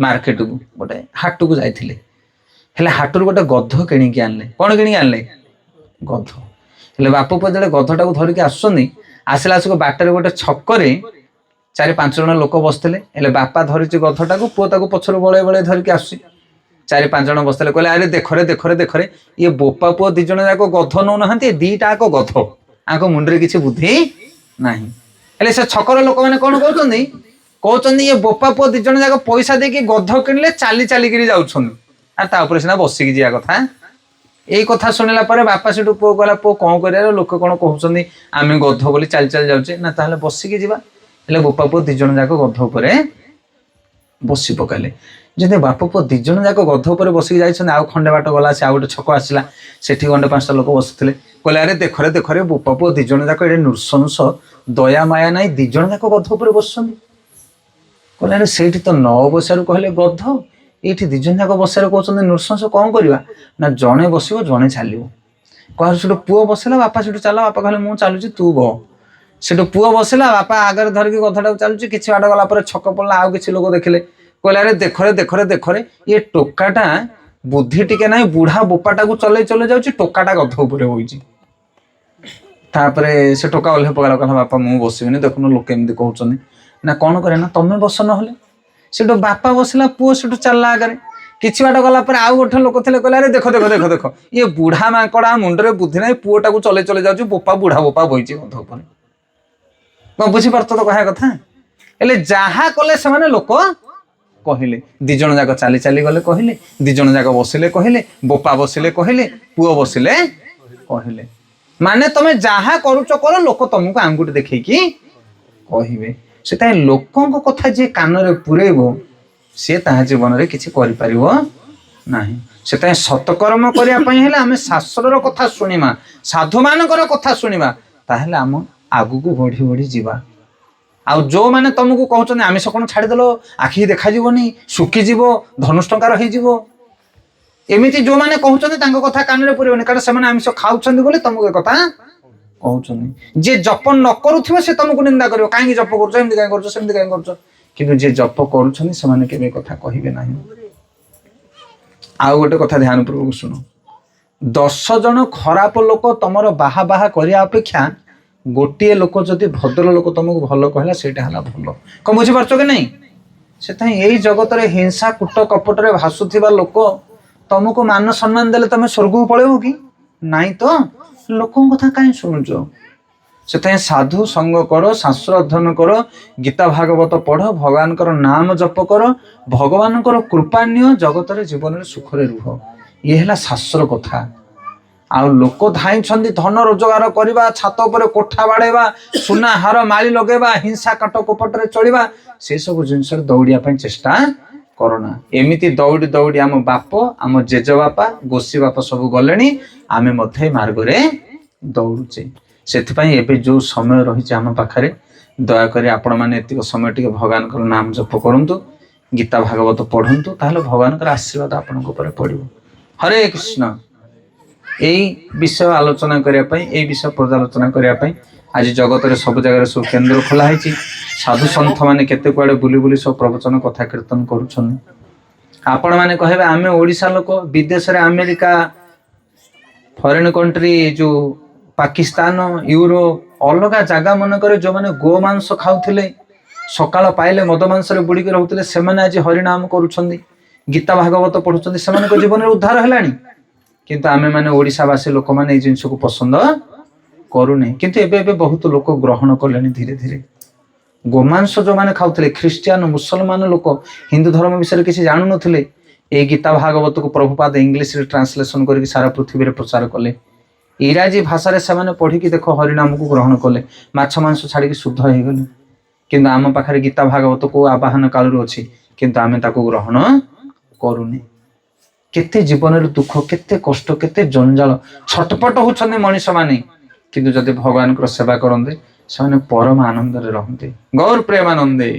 मार्केट को गोटे हाट को जाते हाटू गोटे गध किणिकी आनले कौन किणिकी आनले गध हेले बाप पुओ जो गधटा को धरिकी आसला आसिक बाटर गोटे छकरे 4-5 जन लोक बसते बापा धरी गधटा को पुओ पछर बड़े बड़े धरिकी आस 4-5 जन बसते कहले अरे देखरे देखरे देखरे ये बोपा पुओ 2 जन जाक गध नौ ना दीटा आक गध आक मुंडे किसी बुद्धि ना से छकर लोक मैंने कौन कहते ये बोपा पुओ 2 जन जाक पैसा देके गध किणले चाली चालिक जाऊँ तापर सीना बसिकी जा कथा यही कथा शुणिला बापा से पुओ कहला पुओ कौन कर लोक कौन कहते आम गध बोली चली चली जाऊे ना ताहले बसिकी जा बापा पुओ 2 जन जाक गध उपर बसी पकाले जब बाप पुओ 2 जन जाक गध उपर बसिकी जाइए आउ खंडे बाट गला से आउ गोटे छक आसला से 5टा लोक बसते कहले अरे देखरे देखरे बापा पुओ 2 जन जाक ये नृशंस दया माया ना 2 जन जाक गध उपर बस कहले अरे से तो 9 बसारू कहले गध ये 2 जन जाक बसार कहते नृशंस कौन करवा ना जड़े बस जड़े चलो कह पुओ बसला बापा से चला बापा कहले मुझे चलुची तू बह ସେଠୁ ପୁଅ ବସିଲା, ବାପା ଆଗରେ ଧରିକି କଥାଟାକୁ ଚାଲୁଛି। କିଛି ବାଟ ଗଲା ପରେ ଛକ ପଡ଼ିଲା, ଆଉ କିଛି ଲୋକ ଦେଖିଲେ, କହିଲେ ଆରେ ଦେଖରେ ଦେଖରେ ଦେଖରେ ଇଏ ଟୋକାଟା ବୁଦ୍ଧି ଟିକେ ନାହିଁ, ବୁଢା ବୋପାଟାକୁ ଚଲେଇ ଚଲେଇ ଯାଉଛି, ଟୋକାଟା ଗଧ ଉପରେ ବଇଛି। ତାପରେ ସେ ଟୋକା ଓହ୍ଲେଇ ପକାଇଲା, କହିଲା ବାପା ମୁଁ ବସିବିନି, ଦେଖୁନ ଲୋକ ଏମିତି କହୁଛନ୍ତି। ନା କଣ କରେ ନା ତମେ ବସ ନହେଲେ। ସେଠୁ ବାପା ବସିଲା, ପୁଅ ସେଠୁ ଚାଲିଲା ଆଗରେ। କିଛି ବାଟ ଗଲା ପରେ ଆଉ ଗୋଟେ ଲୋକ ଥିଲେ, କହିଲେ ଆରେ ଦେଖ ଦେଖ ଦେଖ ଦେଖ ଇଏ ବୁଢା ମାଙ୍କଡା, ମୁଣ୍ଡରେ ବୁଦ୍ଧି ନାହିଁ, ପୁଅଟାକୁ ଚଲେଇ ଚଲେଇ ଯାଉଛି, ବୋପା ବୁଢା ବୋପା ବଇଛି ଗଧ ଉପରେ। କଣ ବୁଝିପାରୁଛ ତ କହିବା କଥା? ହେଲେ ଯାହା କଲେ ସେମାନେ ଲୋକ କହିଲେ। ଦି ଜଣ ଯାକ ଚାଲି ଚାଲି ଗଲେ କହିଲେ, ଦି ଜଣ ଯାକ ବସିଲେ କହିଲେ, ବୋପା ବସିଲେ କହିଲେ, ପୁଅ ବସିଲେ କହିଲେ। ମାନେ ତମେ ଯାହା କରୁଛ କର, ଲୋକ ତମକୁ ଆଙ୍ଗୁଠି ଦେଖେଇକି କହିବେ। ସେଥିପାଇଁ ଲୋକଙ୍କ କଥା ଯିଏ କାନରେ ପୁରେଇବ ସିଏ ତାହା ଜୀବନରେ କିଛି କରିପାରିବ ନାହିଁ। ସେଥିପାଇଁ ସତକର୍ମ କରିବା ପାଇଁ ହେଲେ ଆମେ ଶାସ୍ତ୍ରର କଥା ଶୁଣିବା, ସାଧୁମାନଙ୍କର କଥା ଶୁଣିବା, ତାହେଲେ ଆମ ଆଗକୁ ବଢି ବଢି ଯିବା। ଆଉ ଯୋଉମାନେ ତମକୁ କହୁଛନ୍ତି ଆମିଷ କଣ ଛାଡିଦେଲ, ଆଖି ଦେଖାଯିବନି, ଶୁଖିଯିବ, ଧନୁଷ୍ଟଙ୍କାର ହେଇଯିବ, ଏମିତି ଯୋଉମାନେ କହୁଛନ୍ତି ତାଙ୍କ କଥା କାନରେ ପୁରେଇବନି, କାରଣ ସେମାନେ ଆମିଷ ଖାଉଛନ୍ତି ବୋଲି ତମକୁ ଏ କଥା କହୁଛନ୍ତି। ଯିଏ ଜପ ନ କରୁଥିବ ସେ ତମକୁ ନିନ୍ଦା କରିବ, କାହିଁକି ଜପ କରୁଛ, ଏମିତି କାହିଁକି କରୁଛ, ସେମିତି କାହିଁକି କରୁଛ। କିନ୍ତୁ ଯିଏ ଜପ କରୁଛନ୍ତି ସେମାନେ କେବେ କଥା କହିବେ ନାହିଁ। ଆଉ ଗୋଟେ କଥା ଧ୍ୟାନ ପୂର୍ବକ ଶୁଣ, 10 ଜଣ ଖରାପ ଲୋକ ତମର ବାହା ବାହା କରିବା ଅପେକ୍ଷା ଗୋଟିଏ ଲୋକ ଯଦି ଭଦ୍ର ଲୋକ ତମକୁ ଭଲ କହିଲା ସେଇଟା ହେଲା ଭଲ। କଣ ବୁଝିପାରୁଛ କି ନାଇଁ? ସେଥିପାଇଁ ଏଇ ଜଗତରେ ହିଂସା କୂଟ କପଟରେ ଭାସୁଥିବା ଲୋକ ତମକୁ ମାନ ସମ୍ମାନ ଦେଲେ ତମେ ସ୍ୱର୍ଗକୁ ପଳେଇବ କି? ନାଇଁ ତ, ଲୋକଙ୍କ କଥା କାହିଁ ଶୁଣୁଛ? ସେଥିପାଇଁ ସାଧୁ ସଙ୍ଗ କର, ଶାସ୍ତ୍ର ଅଧ୍ୟୟନ କର, ଗୀତା ଭାଗବତ ପଢ, ଭଗବାନଙ୍କର ନାମ ଜପ କର, ଭଗବାନଙ୍କର କୃପା ନିଅ, ଜଗତରେ ଜୀବନରେ ସୁଖରେ ରୁହ। ଇଏ ହେଲା ଶାସ୍ତ୍ର କଥା। ଆଉ ଲୋକ ଧାଇଁଛନ୍ତି ଧନ ରୋଜଗାର କରିବା, ଛାତ ଉପରେ କୋଠା ବାଡେଇବା, ସୁନା ହାର ମାଳି ଲଗେଇବା, ହିଂସା କାଟ କପଟରେ ଚଳିବା, ସେ ସବୁ ଜିନିଷରେ ଦୌଡିବା ପାଇଁ ଚେଷ୍ଟା କରନା। ଏମିତି ଦୌଡ଼ି ଦୌଡ଼ି ଆମ ବାପ, ଆମ ଜେଜେବାପା, ଗୋଷୀ ବାପା ସବୁ ଗଲେଣି, ଆମେ ମଧ୍ୟ ଏ ମାର୍ଗରେ ଦୌଡୁଛେ। ସେଥିପାଇଁ ଏବେ ଯୋଉ ସମୟ ରହିଛି ଆମ ପାଖରେ, ଦୟାକରି ଆପଣମାନେ ଏତିକ ସମୟ ଟିକେ ଭଗବାନଙ୍କର ନାମ ଜପ କରନ୍ତୁ, ଗୀତା ଭାଗବତ ପଢନ୍ତୁ, ତାହେଲେ ଭଗବାନଙ୍କର ଆଶୀର୍ବାଦ ଆପଣଙ୍କ ଉପରେ ପଡିବ। ହରେ କୃଷ୍ଣ। এই বিষয় আলোচনা করা, এই বিষয় পর্যালোচনা করা, আজ জগতের সবু জায়গায় সব কেন্দ্র খোলা হয়েছি। সাধু সন্থ মানে কেতে কুয়াড়ে বুলি বুলি সব প্রবচন কথা কীর্তন করছেন। আপন মানে কহবে আমি ওড়িশা লোক, বিদেশে আমেরিকা, ফরেন কন্ট্রি, যে পাকিস্তান, ইউরোপ, অলগা জায়গা মনকরে যে গো মাংস খাউলে, সকাল পাইলে মদ মাংসরে বুড়িকি রহুলে, সেমানে আজ হরিনাম করুছেন, গীতা ভাগবত পড়ুছেন, সেମାନଙ୍କ জীবনের উদ্ধার হেলানি। কিন্তু ଆମେ ମାନେ ଓଡ଼ିଶାବାସୀ ଲୋକମାନେ ଏଇ ଜିନିଷକୁ ପସନ୍ଦ କରୁନି। କିନ୍ତୁ ଏବେ ଏବେ ବହୁତ ଲୋକ ଗ୍ରହଣ କଲେଣି ଧୀରେ ଧୀରେ। ଗୋମାଂସ ଯୋଉମାନେ ଖାଉଥିଲେ, ଖ୍ରୀଷ୍ଟିଆନ ମୁସଲମାନ ଲୋକ, ହିନ୍ଦୁ ଧର୍ମ ବିଷୟରେ କିଛି ଜାଣୁନଥିଲେ, এই ଗୀତା ଭାଗବତକୁ ପ୍ରଭୁପାଦ ଇଂଲିଶରେ ଟ୍ରାନ୍ସଲେସନ କରିକି ସାରା ପୃଥିବୀରେ ପ୍ରଚାର କଲେ। ଇଂରାଜୀ ଭାଷାରେ ସେମାନେ ପଢିକି ଦେଖ ହରିନାମକୁ ଗ୍ରହଣ କଲେ, ମାଛ ମାଂସ ଛାଡିକି ଶୁଦ୍ଧ ହେଇଗଲେ। କିନ୍ତୁ ଆମ ପାଖରେ ଗୀତା ଭାଗବତ କୋଉ ଆବାହନ କାଳରୁ ଅଛି, କିନ୍ତୁ ଆମେ ତାକୁ ଗ୍ରହଣ କରୁନି। କେତେ ଜୀବନରେ ଦୁଃଖ, କେତେ କଷ୍ଟ, କେତେ ଜଞ୍ଜାଳ, ଛଟପଟ ହଉଛନ୍ତି ମଣିଷ ମାନେ। କିନ୍ତୁ ଯଦି ଭଗବାନଙ୍କର ସେବା କରନ୍ତେ, ସେମାନେ ପରମ ଆନନ୍ଦରେ ରହନ୍ତେ। ଗୌର ପ୍ରେମାନନ୍ଦେ।